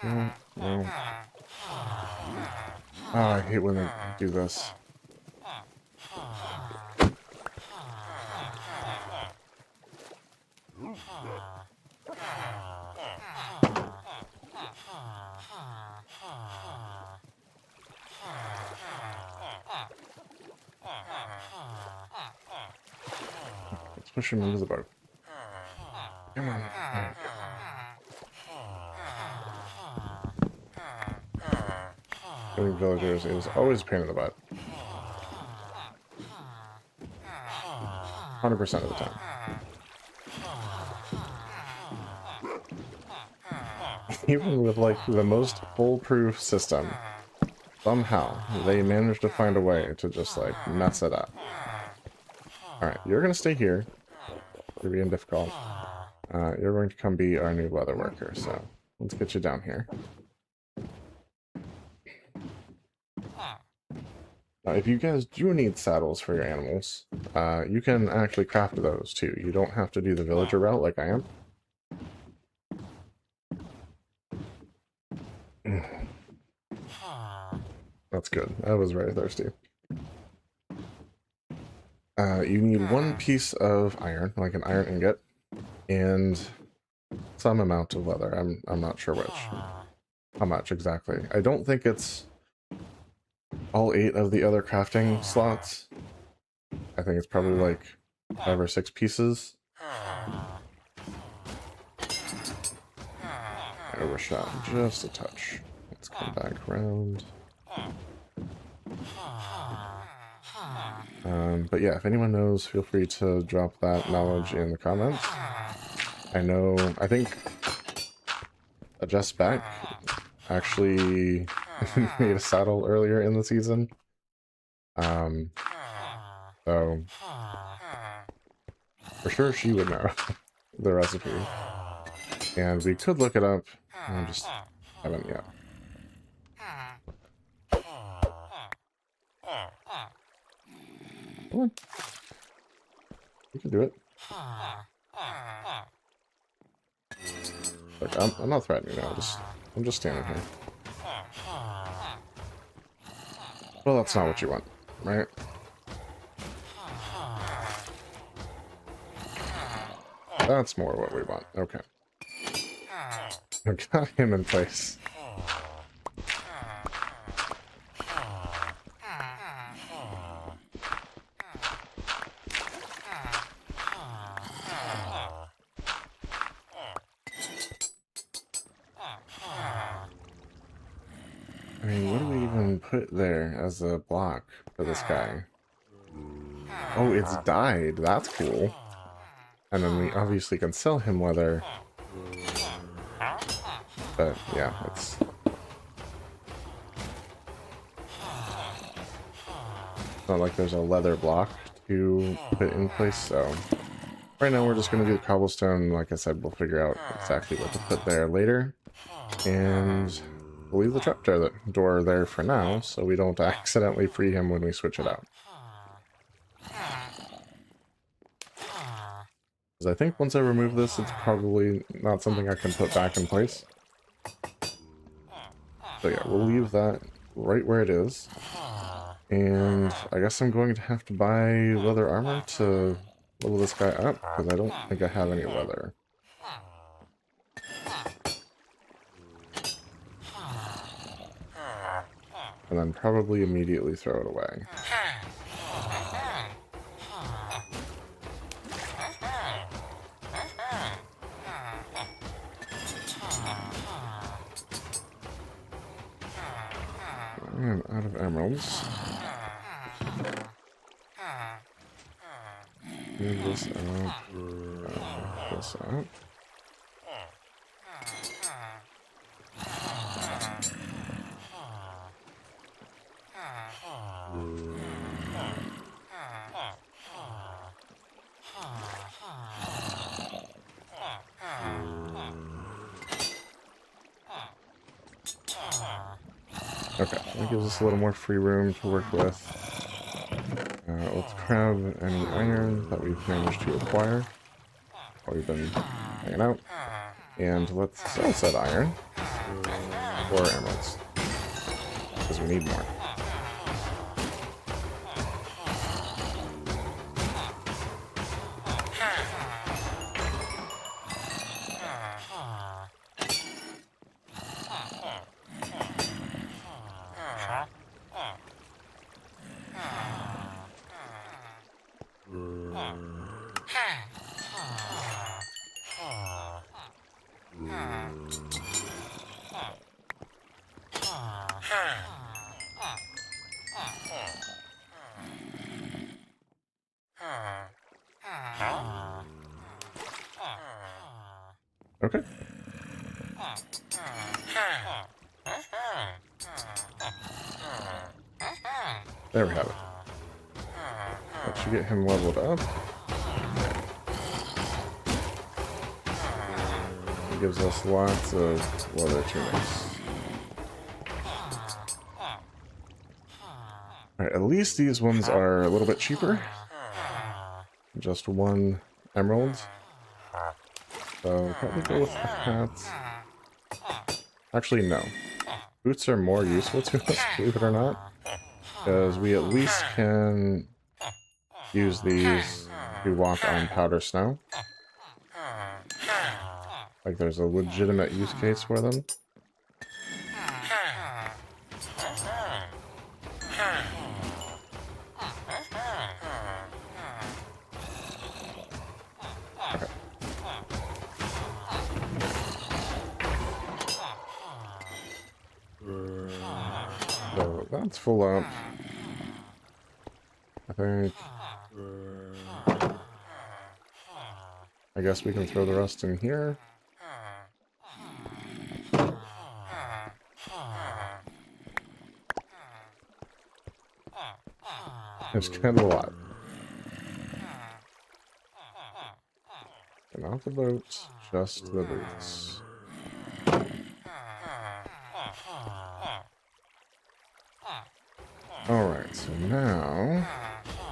No, no. Oh, I hate when they do this. Let's push him into the boat. Come on. Right. Getting villagers is always a pain in the butt. 100% of the time. Even with like the most foolproof system, somehow they managed to find a way to just like mess it up. Alright, you're gonna stay here. You're being difficult. You're going to come be our new Leatherworker, so let's get you down here. Now, if you guys do need saddles for your animals, you can actually craft those too. You don't have to do the villager route like I am. That's good. I was very thirsty. You need one piece of iron, like an iron ingot, and some amount of leather. I'm not sure which. How much exactly? I don't think it's all 8 of the other crafting slots. I think it's probably like 5 or 6 pieces. I overshot just a touch. Let's come back around. But yeah, if anyone knows, feel free to drop that knowledge in the comments. I think a Just Back actually made a saddle earlier in the season. So for sure she would know the recipe. And we could look it up. I just haven't yet. Come on. You can do it. Look, I'm not threatening now. I'm just standing here. Well, that's not what you want, right? That's more what we want. Okay. I've got him in place. I mean, what do we even put there as a block for this guy? Oh, it's dyed. That's cool. And then we obviously can sell him leather. But yeah, it's not like there's a leather block to put in place, so right now we're just going to do the cobblestone. Like I said, we'll figure out exactly what to put there later. And we'll leave the trapdoor there for now, so we don't accidentally free him when we switch it out. Because I think once I remove this, it's probably not something I can put back in place. So yeah, we'll leave that right where it is. And I guess I'm going to have to buy leather armor to level this guy up, because I don't think I have any leather. And then probably immediately throw it away. I am out of emeralds. Move this out. This out. Okay, that gives us a little more free room to work with. Let's grab any iron that we've managed to acquire while we've been hanging out. And let's sell said iron for emeralds, because we need more. Okay. There we have it. That should get him leveled up. It gives us lots of leather tunics. Alright, at least these ones are a little bit cheaper. Just 1 emerald. So probably go with the hats. Actually, no. Boots are more useful to us, believe it or not. Because we at least can use these to walk on powder snow. Like there's a legitimate use case for them. So that's full up. think. I guess we can throw the rest in here. It's kind of a lot. And not the boat, just the boots. Alright, so now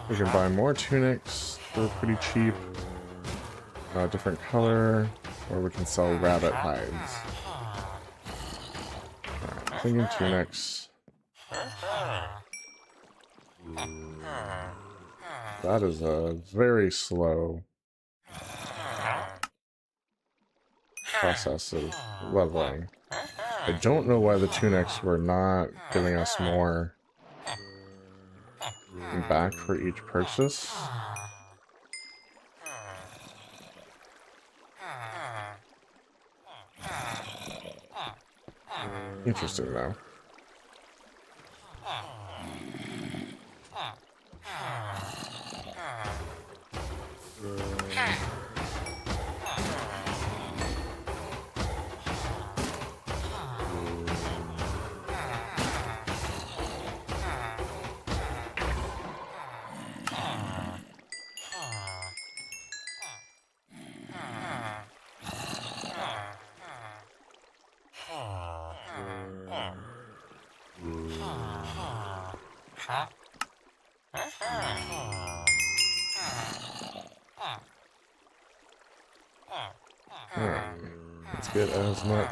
we can buy more tunics. They're pretty cheap. Different color, or we can sell rabbit hides. Alright, thinking tunics. That is a very slow process of leveling. I don't know why the tunics were not giving us more back for each purchase. Interesting though. Alright, let's get as much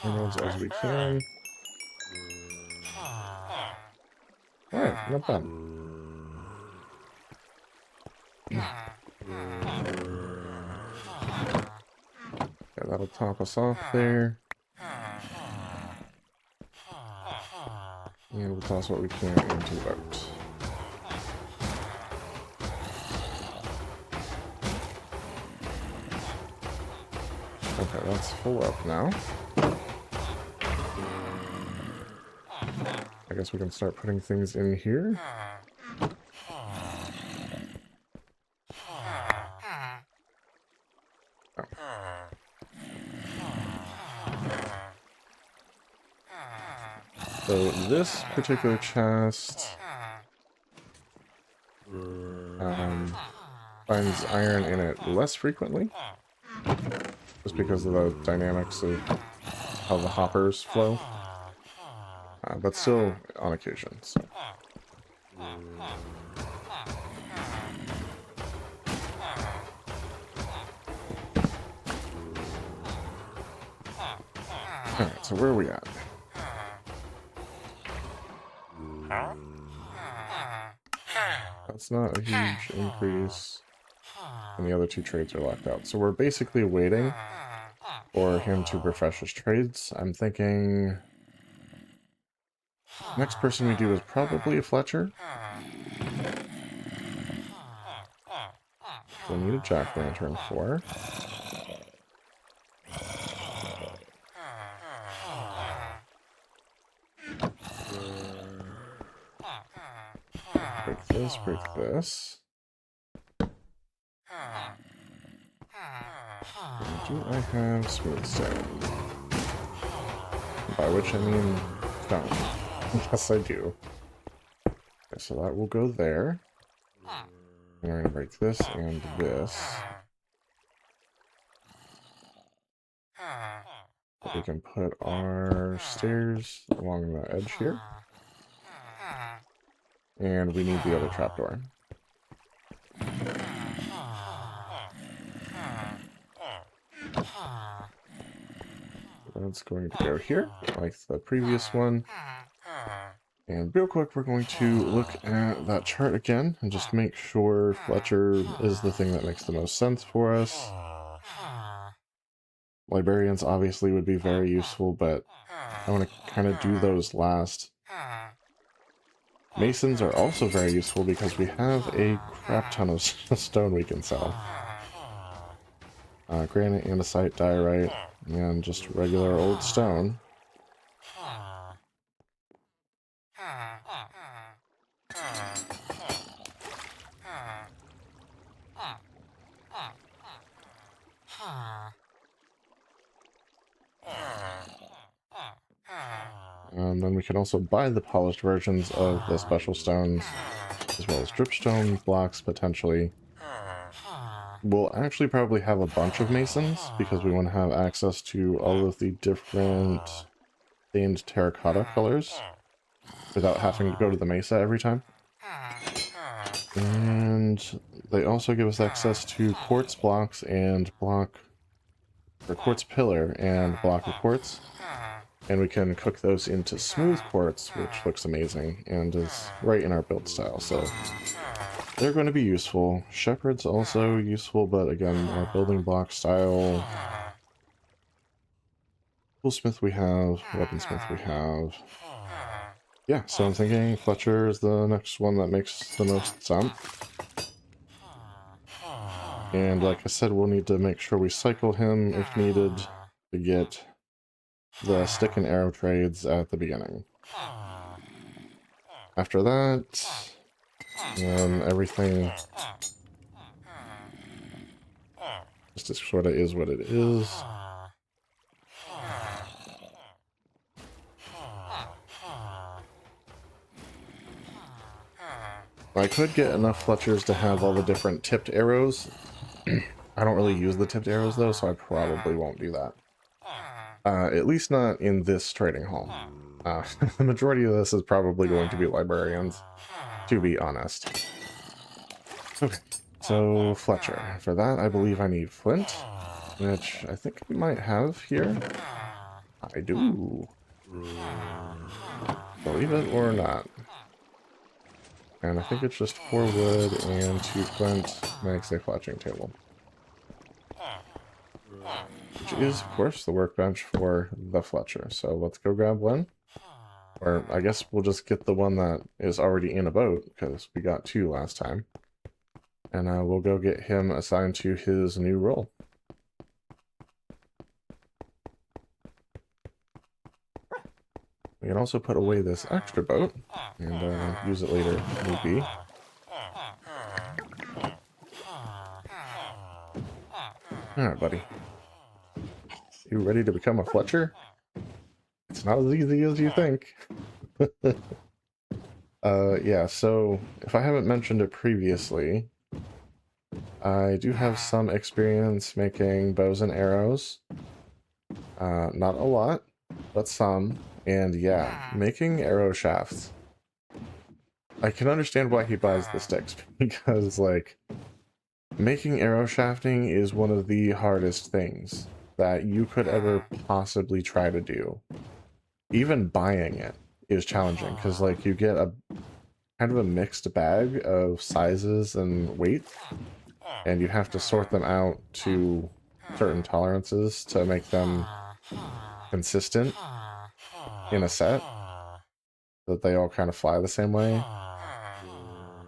emeralds as we can. Alright, not bad. Yeah, that'll top us off there. And we'll toss what we can into the boat. Okay, that's full up now. I guess we can start putting things in here. Oh. So this particular chest finds iron in it less frequently, just because of the dynamics of how the hoppers flow, but still on occasion. So. Alright, so where are we at? That's not a huge increase. And the other two trades are locked out. So we're basically waiting for him to refresh his trades. I'm thinking next person we do is probably a Fletcher. We'll need a jack-lantern for. Break this, break this. Do I have smooth stone? By which I mean stone. Yes, I do. Okay, so that will go there. And we're gonna break this and this. We can put our stairs along the edge here. And we need the other trapdoor. That's going to go here, like the previous one. And real quick, we're going to look at that chart again and just make sure Fletcher is the thing that makes the most sense for us. Librarians obviously would be very useful, but I want to kind of do those last. Masons are also very useful because we have a crap ton of stone we can sell. Granite, andesite, diorite, and just regular old stone. And then we can also buy the polished versions of the special stones, as well as dripstone blocks, potentially. We'll actually probably have a bunch of masons, because we want to have access to all of the different stained terracotta colors, without having to go to the mesa every time. And they also give us access to quartz blocks and quartz pillar and block of quartz. And we can cook those into smooth quartz, which looks amazing and is right in our build style. So they're going to be useful. Shepherd's also useful, but again, our building block style. Toolsmith we have, weaponsmith we have. Yeah, so I'm thinking Fletcher is the next one that makes the most sense. And like I said, we'll need to make sure we cycle him if needed to get the stick and arrow trades at the beginning. After that, everything just sort of is what it is. I could get enough Fletchers to have all the different tipped arrows. I don't really use the tipped arrows though, so I probably won't do that. At least not in this trading hall. The majority of this is probably going to be librarians, to be honest. Okay, so Fletcher. For that, I believe I need flint, which I think we might have here. I do. Believe it or not. And I think it's just 4 wood and 2 flint makes a fletching table. Which is, of course, the workbench for the Fletcher. So let's go grab one. Or I guess we'll just get the one that is already in a boat, because we got 2 last time. And we'll go get him assigned to his new role. We can also put away this extra boat and use it later if need be. Alright, buddy. You ready to become a Fletcher? It's not as easy as you think. Yeah, so if I haven't mentioned it previously, I do have some experience making bows and arrows. Not a lot, but some. And yeah, making arrow shafts. I can understand why he buys the sticks, because, like, making arrow shafting is one of the hardest things that you could ever possibly try to do. Even buying it is challenging, because, like, you get a kind of a mixed bag of sizes and weight, and you have to sort them out to certain tolerances to make them consistent in a set, so that they all kind of fly the same way.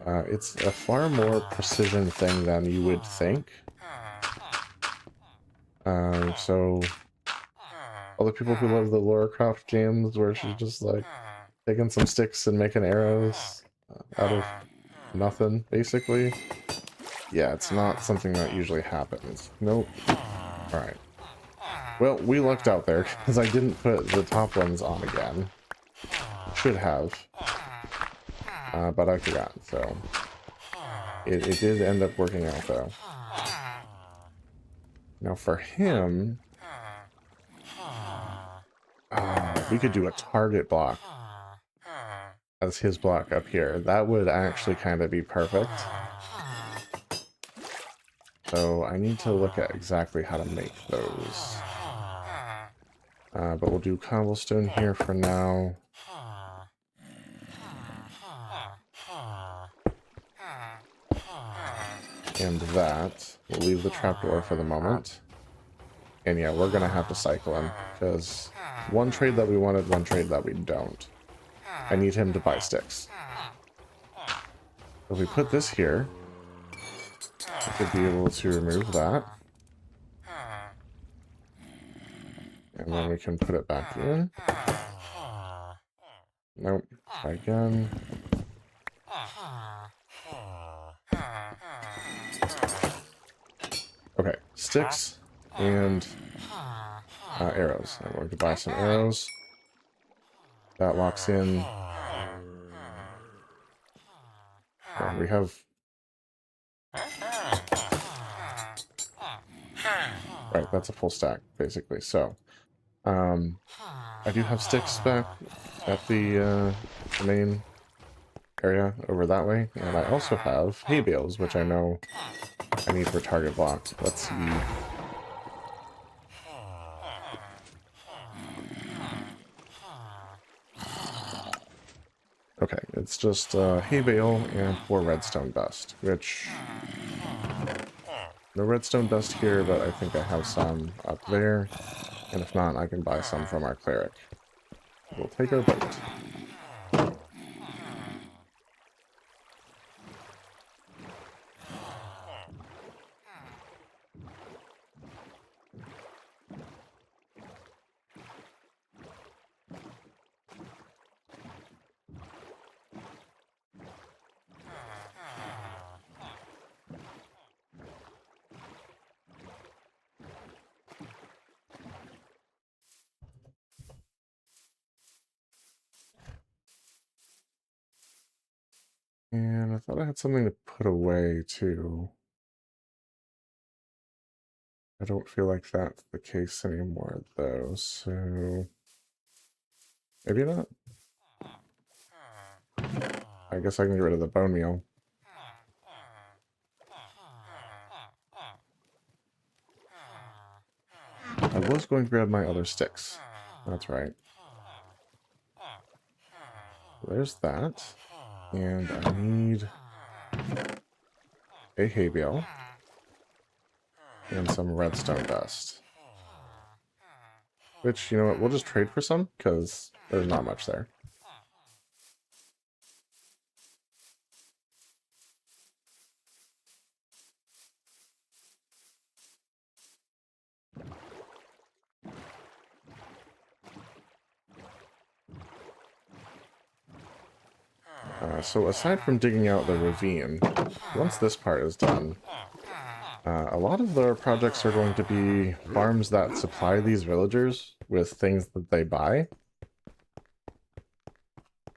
It's a far more precision thing than you would think. So all the people who love the Lara Croft games where she's just like taking some sticks and making arrows out of nothing, basically. Yeah, it's not something that usually happens. Nope. Alright. Well, we lucked out there, because I didn't put the top ones on again. Should have. But I forgot, so... It did end up working out, though. Now for him... we could do a target block as his block up here. That would actually kind of be perfect. So I need to look at exactly how to make those. But we'll do cobblestone here for now. And that. We'll leave the trapdoor for the moment. And yeah, we're going to have to cycle him, because one trade that we wanted, one trade that we don't. I need him to buy sticks. If we put this here, we could be able to remove that. And then we can put it back in. Nope. Try again. Okay, sticks and arrows. I'm going to buy some arrows. That locks in. We have... Right, that's a full stack, basically. So, I do have sticks back at the main area over that way, and I also have hay bales, which I know I need for target block. Let's see. Okay, it's just hay bale and 4 redstone dust, which... No redstone dust here, but I think I have some up there, and if not, I can buy some from our cleric. We'll take our boat. And I thought I had something to put away, too. I don't feel like that's the case anymore, though, so... Maybe not? I guess I can get rid of the bone meal. I was going to grab my other sticks. That's right. There's that. And I need a hay bale and some redstone dust. Which, you know what, we'll just trade for some, because there's not much there. So aside from digging out the ravine, once this part is done, a lot of the projects are going to be farms that supply these villagers with things that they buy.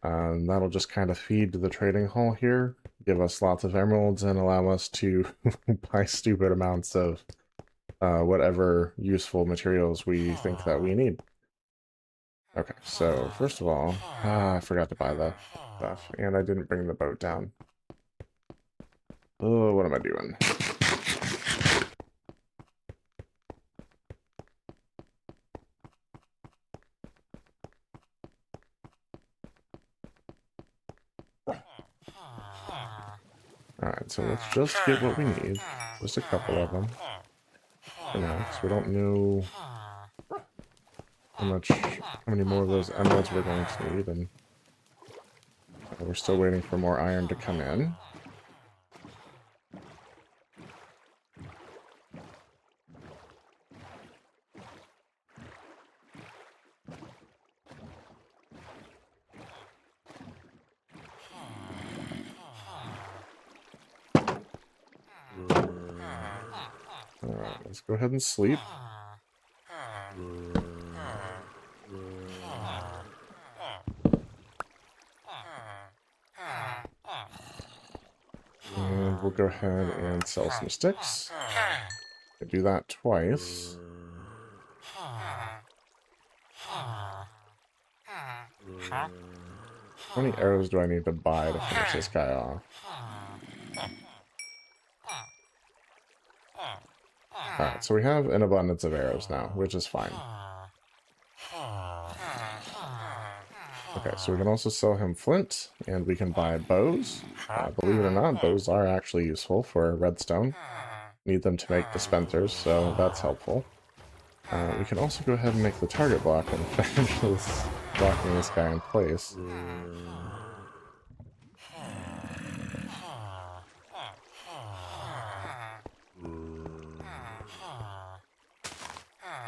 And that'll just kind of feed the trading hall here, give us lots of emeralds, and allow us to buy stupid amounts of whatever useful materials we think that we need. Okay, so first of all, I forgot to buy the stuff, and I didn't bring the boat down. Oh, what am I doing? Alright, so let's just get what we need. Just a couple of them. For now, because we don't know how many more of those emeralds we're going to need, and we're still waiting for more iron to come in. Alright, let's go ahead and sleep. And we'll go ahead and sell some sticks. I do that twice. How many arrows do I need to buy to finish this guy off? Alright, so we have an abundance of arrows now, which is fine. Okay, so we can also sell him flint, and we can buy bows. Believe it or not, bows are actually useful for redstone. Need them to make dispensers, so that's helpful. We can also go ahead and make the target block and finish this, blocking this guy in place.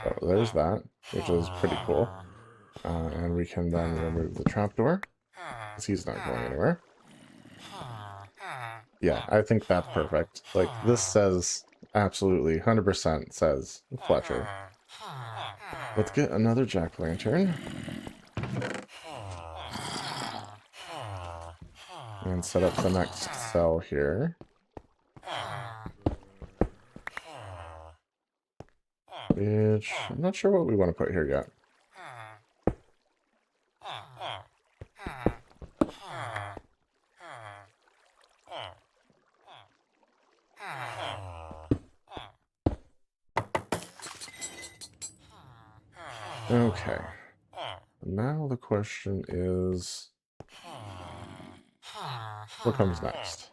So there's that, which is pretty cool. And we can then remove the trapdoor, because he's not going anywhere. Yeah, I think that's perfect. Like, this says Absolutely, 100% says Fletcher. Let's get another jack-o'-lantern. And set up the next cell here. Which, I'm not sure what we want to put here yet. Okay. Now the question is, what comes next?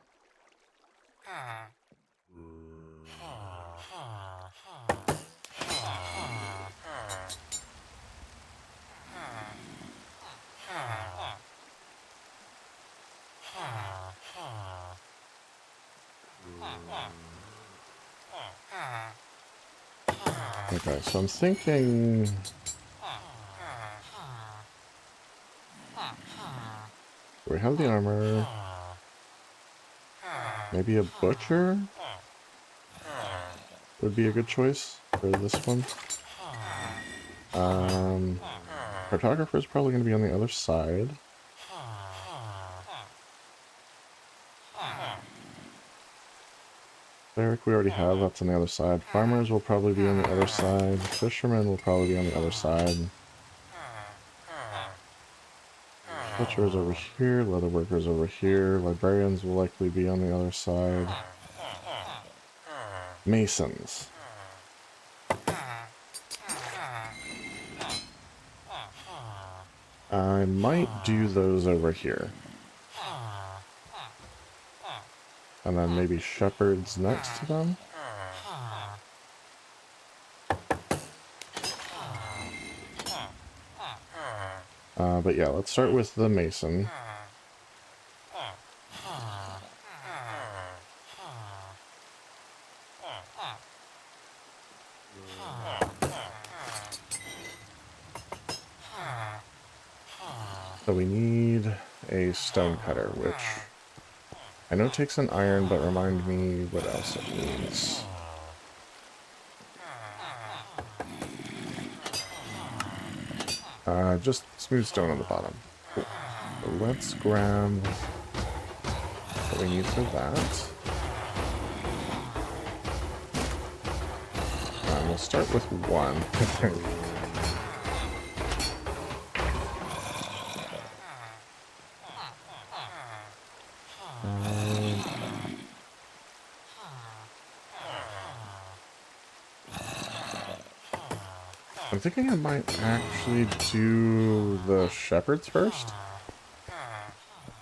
Okay, so I'm thinking... we have the armor. Maybe a butcher would be a good choice for this one. Cartographer is probably going to be on the other side. Cleric we already have, that's on the other side. Farmers will probably be on the other side. Fishermen will probably be on the other side. Fletcher is over here, Leatherworker is over here. Librarians will likely be on the other side. Masons. I might do those over here. And then maybe shepherds next to them. But yeah, let's start with the mason. So we need a stone cutter, which I know takes an iron, but remind me what else it needs. Just smooth stone on the bottom. Cool. So let's grab what we need for that. We'll start with one, I think. I'm thinking I might actually do the shepherds first.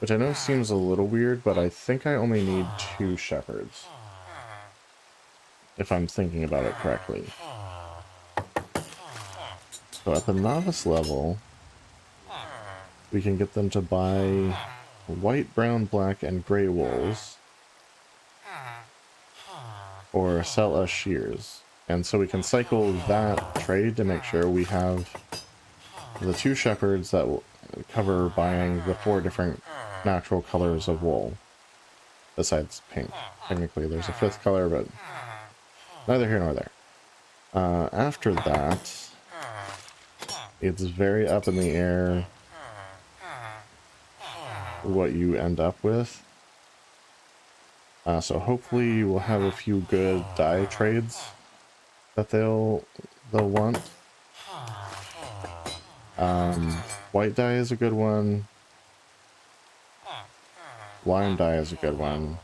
Which I know seems a little weird, but I think I only need 2 shepherds. If I'm thinking about it correctly. So at the novice level, we can get them to buy white, brown, black, and gray wools. Or sell us shears. And so we can cycle that trade to make sure we have the 2 shepherds that will cover buying the 4 different natural colors of wool. Besides pink. Technically there's a 5th color, but neither here nor there. After that, it's very up in the air what you end up with. So hopefully we'll have a few good dye trades that they'll want. White dye is a good one. Lime dye is a good one.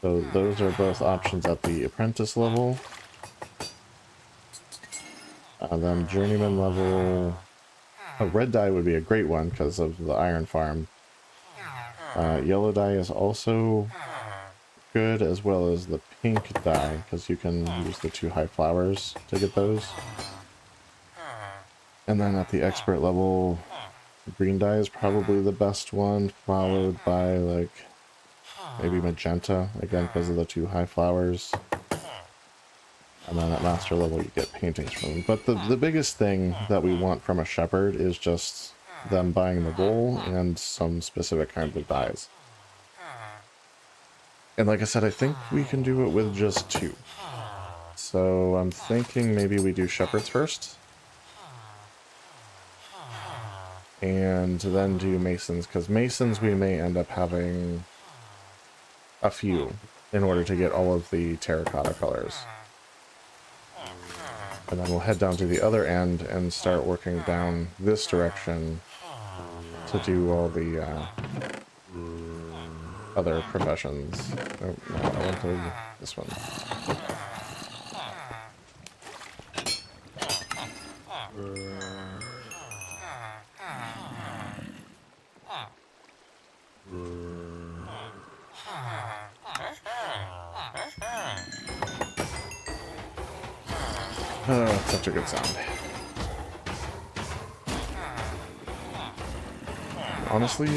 So those are both options at the apprentice level. Then journeyman level. Red dye would be a great one because of the iron farm. Yellow dye is also good, as well as the pink dye, because you can use the 2 high flowers to get those. And then at the expert level, green dye is probably the best one, followed by like maybe magenta, again because of the 2 high flowers. And then at master level you get paintings from them. But the biggest thing that we want from a shepherd is just them buying the wool and some specific kinds of dyes. And like I said, I think we can do it with just 2. So I'm thinking maybe we do shepherds first. And then do masons, because masons we may end up having a few in order to get all of the terracotta colors. And then we'll head down to the other end and start working down this direction to do all the other professions. Oh, no, I wanted this one. Oh, such a good sound. Honestly,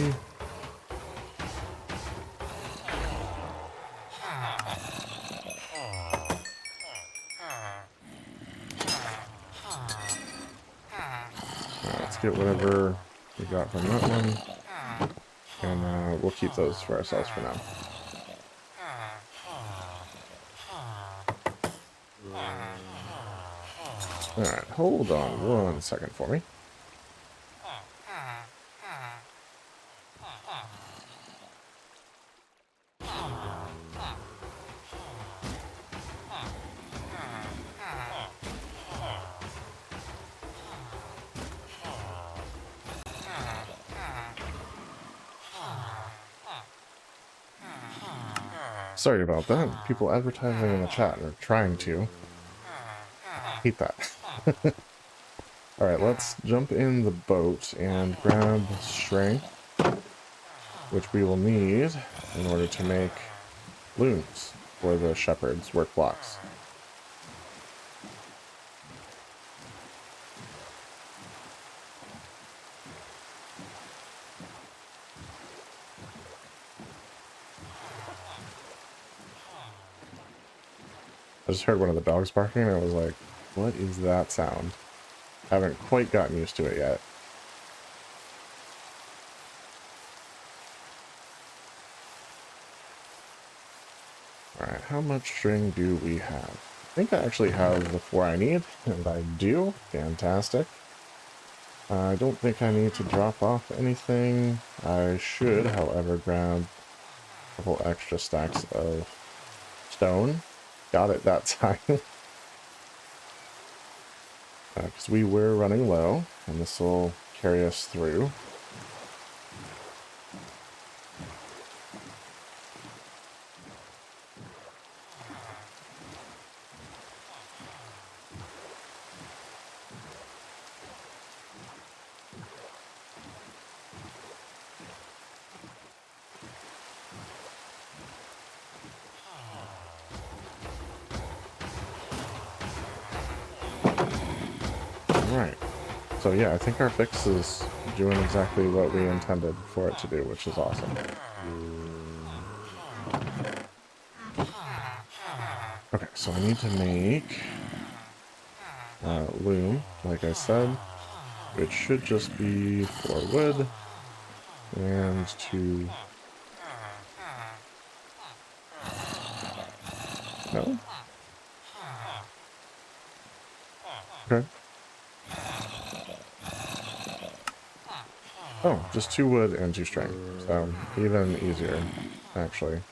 let's get whatever we got from that one, and we'll keep those for ourselves for now. Alright, hold on 1 second for me. Sorry about that. People advertising in the chat are trying to. Hate that. Alright, let's jump in the boat and grab strength, which we will need in order to make looms for the shepherd's work blocks. I just heard one of the dogs barking and I was like, what is that sound? Haven't quite gotten used to it yet. Alright, how much string do we have? I think I actually have the 4 I need, and I do. Fantastic. I don't think I need to drop off anything. I should, however, grab a couple extra stacks of stone. Got it that time. Because we were running low, and this will carry us through. Right. So yeah, I think our fix is doing exactly what we intended for it to do, which is awesome. Okay, so I need to make loom, like I said, which should just be 4 wood and 2. No? Okay. Oh, just 2 wood and 2 string. So even easier, actually,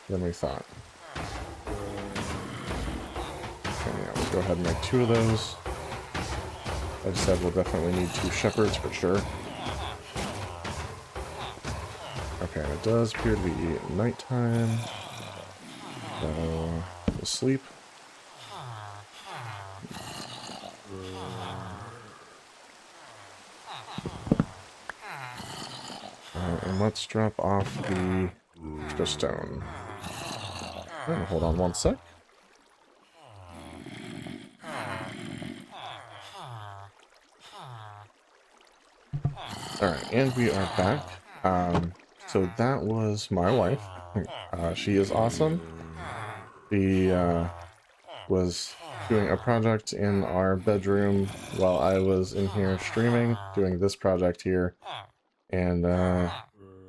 than we thought. Okay, yeah, we'll go ahead and make 2 of those. Like I said, we'll definitely need 2 shepherds for sure. Okay, it does appear to be nighttime. So we'll sleep. And let's drop off the stone. Oh, hold on 1 sec. Alright, and we are back. So that was my wife. She is awesome. She was doing a project in our bedroom while I was in here streaming, doing this project here. And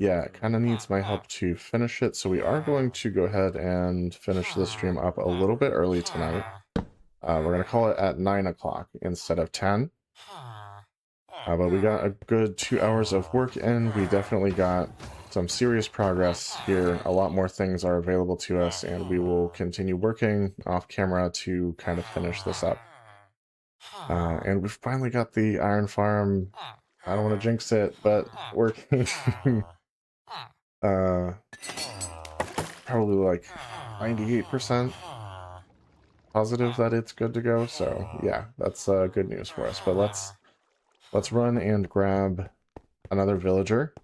yeah, it kind of needs my help to finish it, so we are going to go ahead and finish the stream up a little bit early tonight. We're going to call it at 9 o'clock instead of 10. But we got a good 2 hours of work in. We definitely got some serious progress here. A lot more things are available to us, and we will continue working off camera to kind of finish this up. And we've finally got the iron farm. I don't want to jinx it, but working. Probably like 98% positive that it's good to go. So yeah, that's good news for us. But let's run and grab another villager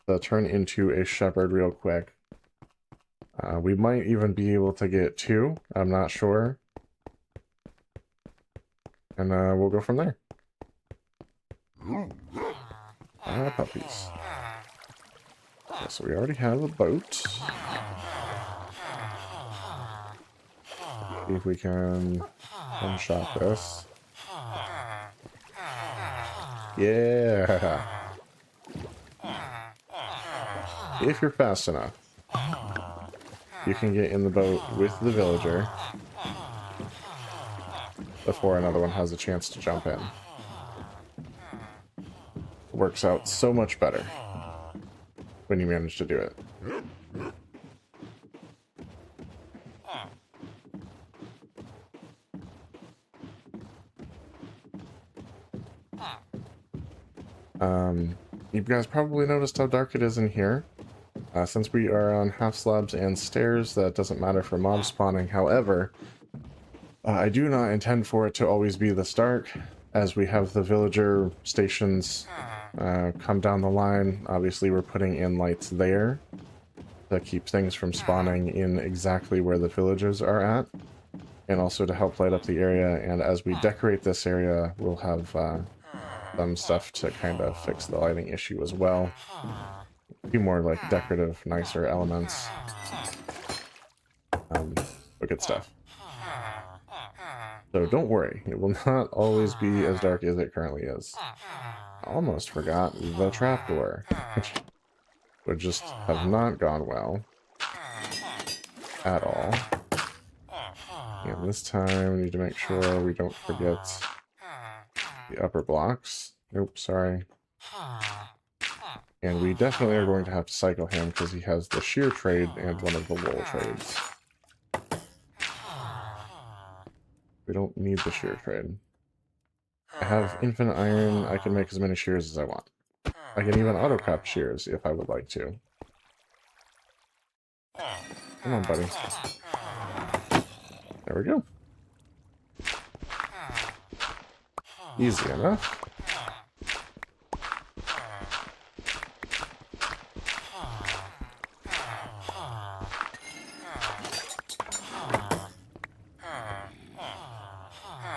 to turn into a shepherd real quick. We might even be able to get 2. I'm not sure. And we'll go from there. Puppies. Okay, so we already have a boat. See if we can one-shot this. Yeah! If you're fast enough, you can get in the boat with the villager before another one has a chance to jump in. Works out so much better when you manage to do it. You guys probably noticed how dark it is in here. Since we are on half slabs and stairs, that doesn't matter for mob spawning. However, I do not intend for it to always be this dark, as we have the villager stations come down the line. Obviously, we're putting in lights there to keep things from spawning in exactly where the villagers are at, and also to help light up the area. And as we decorate this area, we'll have some stuff to kind of fix the lighting issue as well. A few more like decorative, nicer elements. But good stuff. So don't worry, it will not always be as dark as it currently is. I almost forgot the trapdoor, which would just have not gone well at all. And this time we need to make sure we don't forget the upper blocks. Nope, sorry. And we definitely are going to have to cycle him because he has the shear trade and one of the wool trades. We don't need the shear trade. I have infinite iron. I can make as many shears as I want. I can even auto-craft shears if I would like to. Come on, buddy. There we go. Easy enough.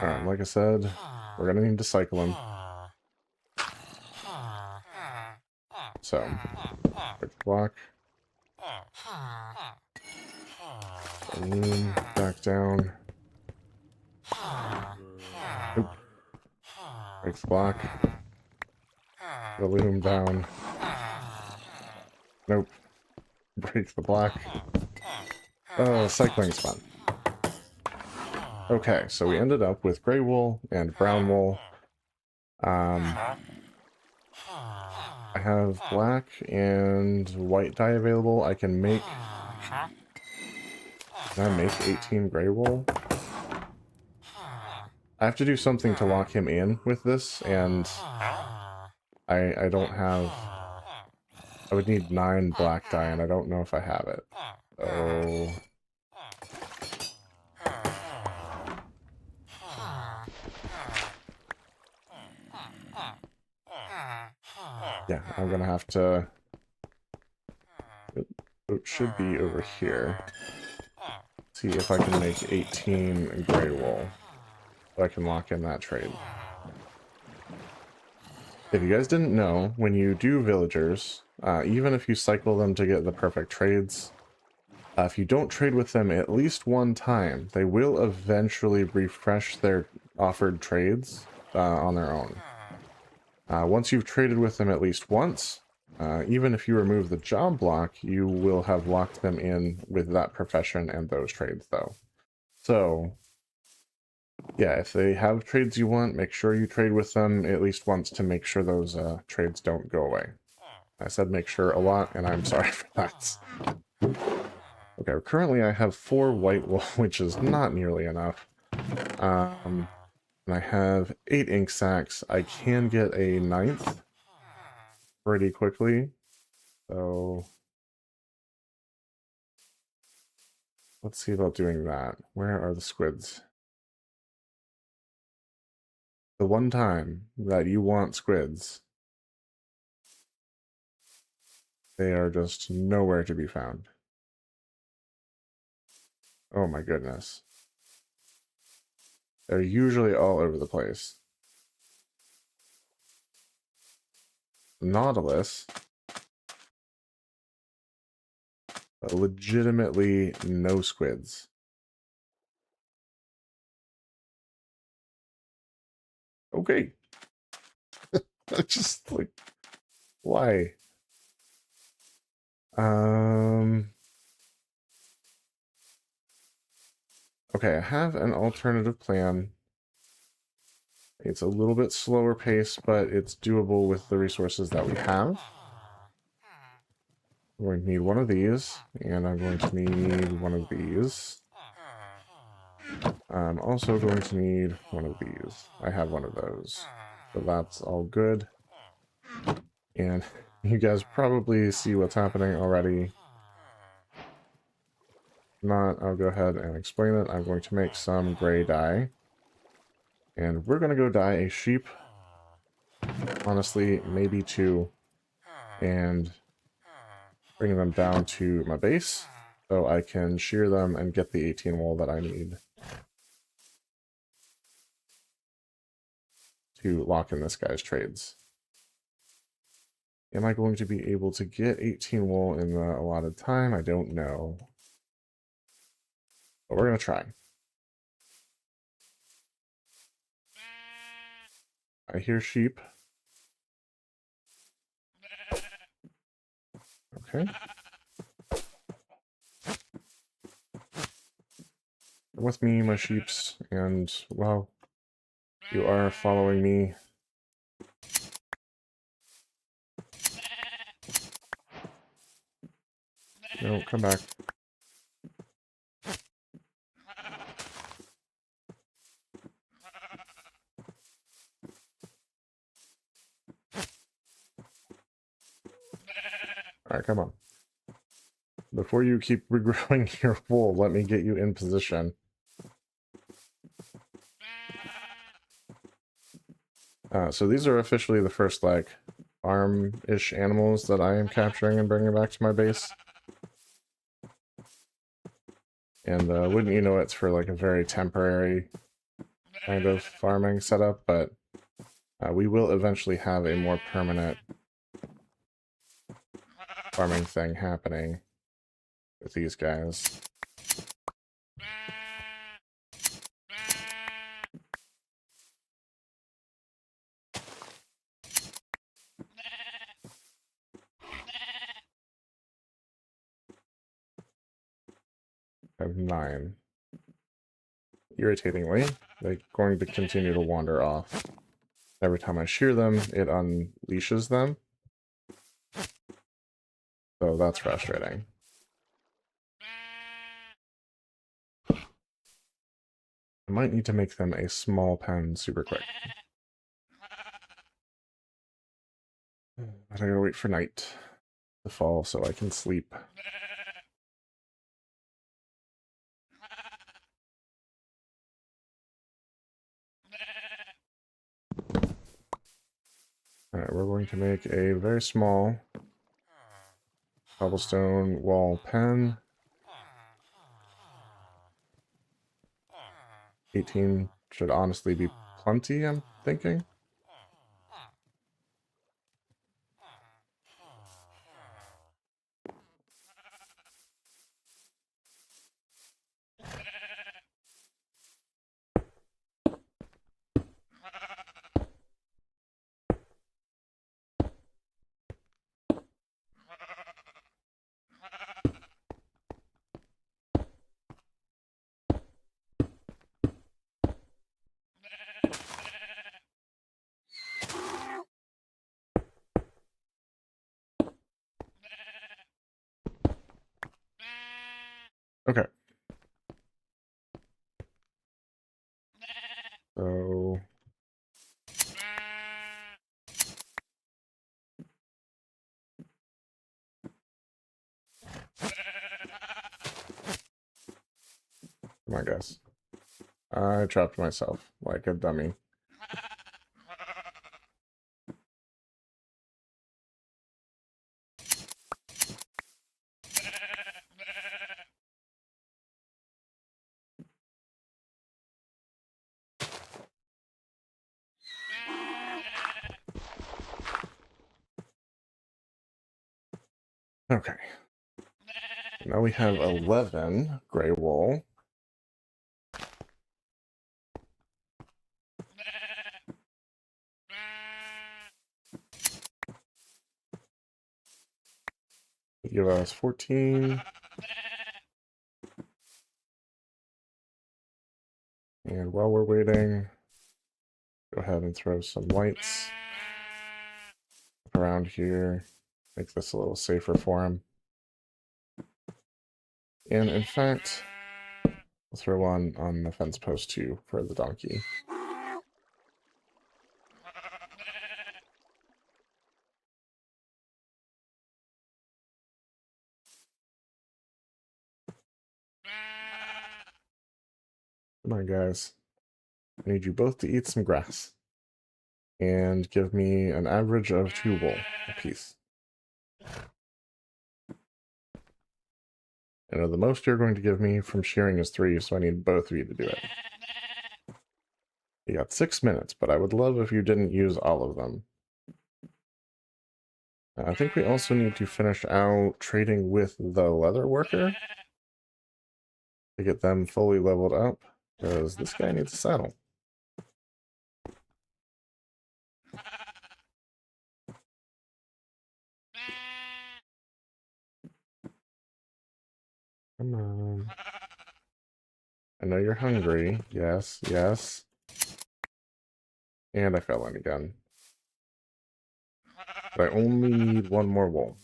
Alright, like I said, we're gonna need to cycle him. So, quick block. Balloon, back down. Nope. Breaks the block. Balloon down. Nope. Breaks the block. Oh, cycling's fun. Okay, so we ended up with gray wool and brown wool. I have black and white dye available. I can make... Can I make 18 gray wool? I have to do something to lock him in with this, and I don't have... I would need 9 black dye, and I don't know if I have it. Oh... Yeah, I'm gonna have to... It should be over here. See if I can make 18 gray wool. So I can lock in that trade. If you guys didn't know, when you do villagers, even if you cycle them to get the perfect trades, if you don't trade with them at least one time, they will eventually refresh their offered trades on their own. Once you've traded with them at least once, even if you remove the job block, you will have locked them in with that profession and those trades, though. So, yeah, if they have trades you want, make sure you trade with them at least once to make sure those trades don't go away. I said make sure a lot, and I'm sorry for that. Okay, currently I have 4 white wool, which is not nearly enough. And I have 8 ink sacs. I can get a 9th pretty quickly. So let's see about doing that. Where are the squids? The one time that you want squids, they are just nowhere to be found. Oh my goodness. They're usually all over the place. Nautilus, but legitimately no squids. Okay. Just like, why? Okay, I have an alternative plan. It's a little bit slower pace, but it's doable with the resources that we have. I'm going to need one of these, and I'm going to need one of these. I'm also going to need one of these. I have one of those. So that's all good. And you guys probably see what's happening already. If not, I'll go ahead and explain it. I'm going to make some gray dye. And we're going to go dye a sheep. Honestly, maybe 2. And bring them down to my base so I can shear them and get the 18 wool that I need to lock in this guy's trades. Am I going to be able to get 18 wool in the allotted time? I don't know. But we're going to try. I hear sheep. Okay. With me, my sheeps, and, well, you are following me. No, come back. Alright, come on. Before you keep regrowing your wool, let me get you in position. So these are officially the first, like, farm-ish animals that I am capturing and bringing back to my base. And wouldn't you know, it's for, like, a very temporary kind of farming setup, but we will eventually have a more permanent farming thing happening with these guys. I have 9. Irritatingly, they're going to continue to wander off. Every time I shear them, it unleashes them. So that's frustrating. I might need to make them a small pen super quick. But I gotta wait for night to fall so I can sleep. Alright, we're going to make a very small cobblestone wall pen. 18 should honestly be plenty, I'm thinking. Okay. So... Come on, guys. I trapped myself like a dummy. Okay. Now we have 11 gray wool. Give us 14. And while we're waiting, go ahead and throw some lights around here. Make this a little safer for him. And in fact, we'll throw one on the fence post too for the donkey. Come on, guys. I need you both to eat some grass. And give me an average of 2 wool apiece. I know the most you're going to give me from shearing is 3, so I need both of you to do it. You got 6 minutes, but I would love if you didn't use all of them. I think we also need to finish out trading with the Leatherworker to get them fully leveled up, because this guy needs a saddle. Come on. I know you're hungry. Yes, yes. And I fell in again. But I only need 1 more wool.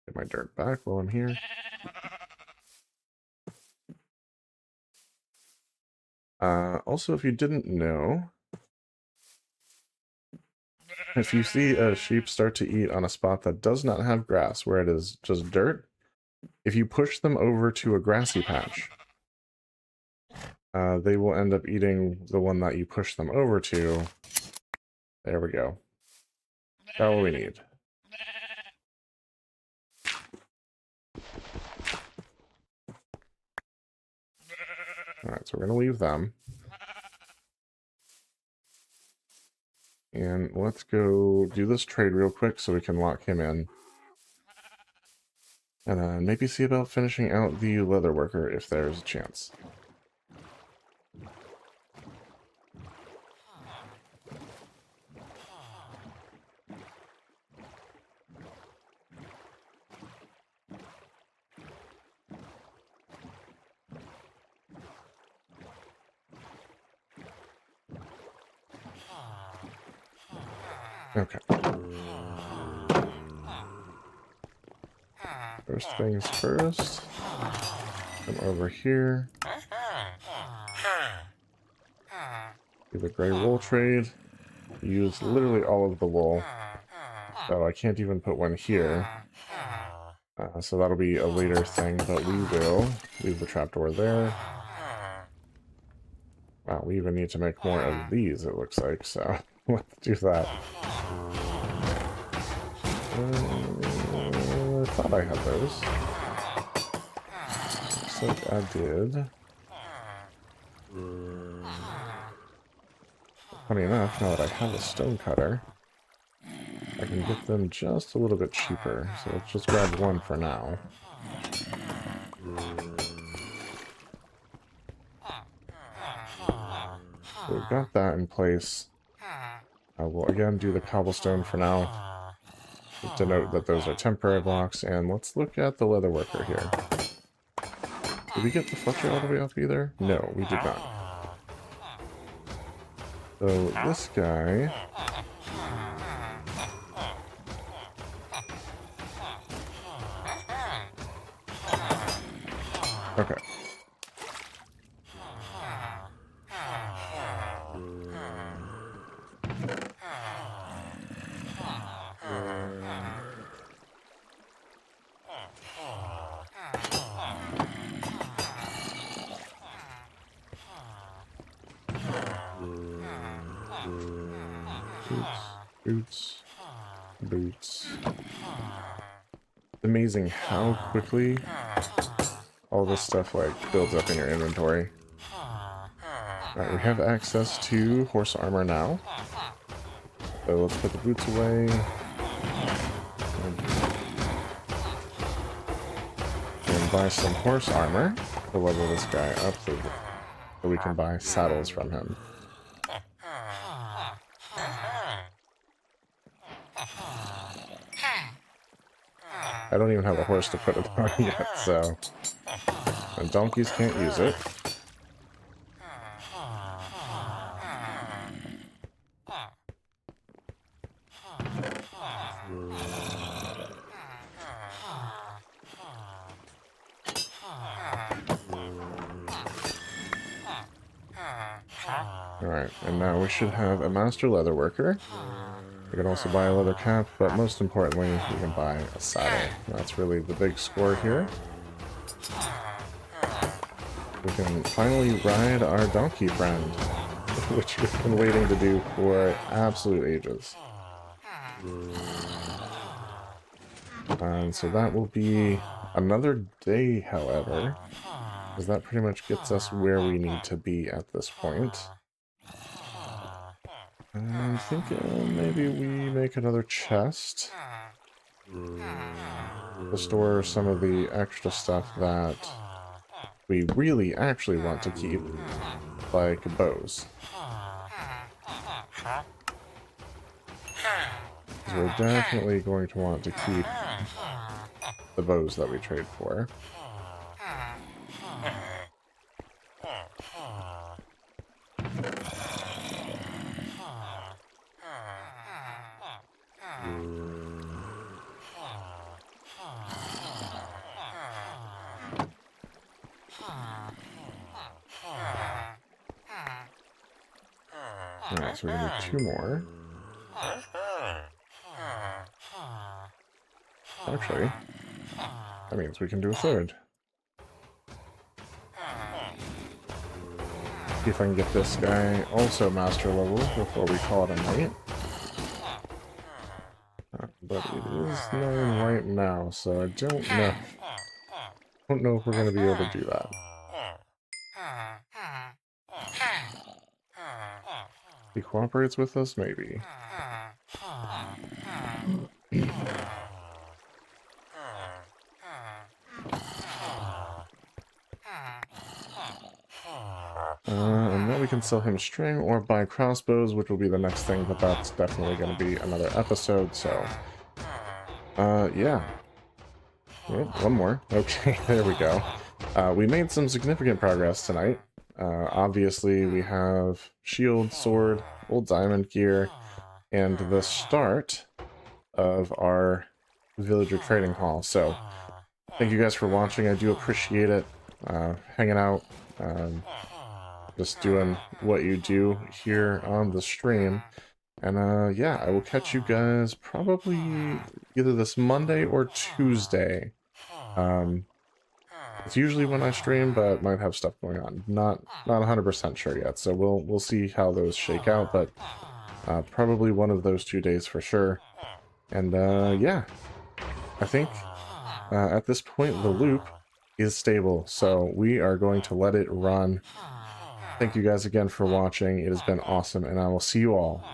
Get my dirt back while I'm here. Also, if you didn't know, if you see a sheep start to eat on a spot that does not have grass, where it is just dirt, if you push them over to a grassy patch, they will end up eating the one that you push them over to. There we go. That's all we need. Alright, so we're going to leave them. And let's go do this trade real quick so we can lock him in. And then maybe see about finishing out the Leatherworker if there's a chance. Okay. First things first. Come over here. Do the gray wool trade. Use literally all of the wool. So I can't even put one here. So that'll be a later thing, but we will leave the trapdoor there. Wow, we even need to make more of these, it looks like, so let's do that. I thought I had those. Looks like I did. Funny enough, now that I have a stone cutter, I can get them just a little bit cheaper, so let's just grab one for now. So we've got that in place. I will again do the cobblestone for now, to note that those are temporary blocks, and let's look at the Leatherworker here. Did we get the Fletcher all the way up either? No, we did not. So this guy... Okay. Boots. Boots. Amazing how quickly all this stuff like builds up in your inventory. Alright, we have access to horse armor now. So let's put the boots away. And buy some horse armor to level this guy up so we can buy saddles from him. I don't even have a horse to put it on yet, so... And donkeys can't use it. Alright, and now we should have a master leatherworker. We can also buy a leather cap, but most importantly, we can buy a saddle. That's really the big score here. We can finally ride our donkey friend, which we've been waiting to do for absolute ages. And so that will be another day, however, because that pretty much gets us where we need to be at this point. I think maybe we make another chest to store some of the extra stuff that we really actually want to keep, like bows. Because we're definitely going to want to keep the bows that we trade for. Alright, so we're gonna do 2 more. Actually, that means we can do a 3rd. See if I can get this guy also master level before we call it a night. But it is 9 right now, so I don't know if we're going to be able to do that. He cooperates with us, maybe. And then we can sell him string or buy crossbows, which will be the next thing, but that's definitely going to be another episode, so... yeah. Yep, 1 more. Okay, there we go. We made some significant progress tonight. Obviously, we have shield, sword, old diamond gear, and the start of our villager trading hall. So, thank you guys for watching. I do appreciate it. Hanging out, just doing what you do here on the stream. And yeah, I will catch you guys probably either this Monday or Tuesday. It's usually when I stream, but might have stuff going on. Not 100% sure yet, so we'll see how those shake out, but probably one of those 2 days for sure. And yeah, I think at this point the loop is stable, so we are going to let it run. Thank you guys again for watching. It has been awesome, and I will see you all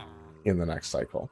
in the next cycle.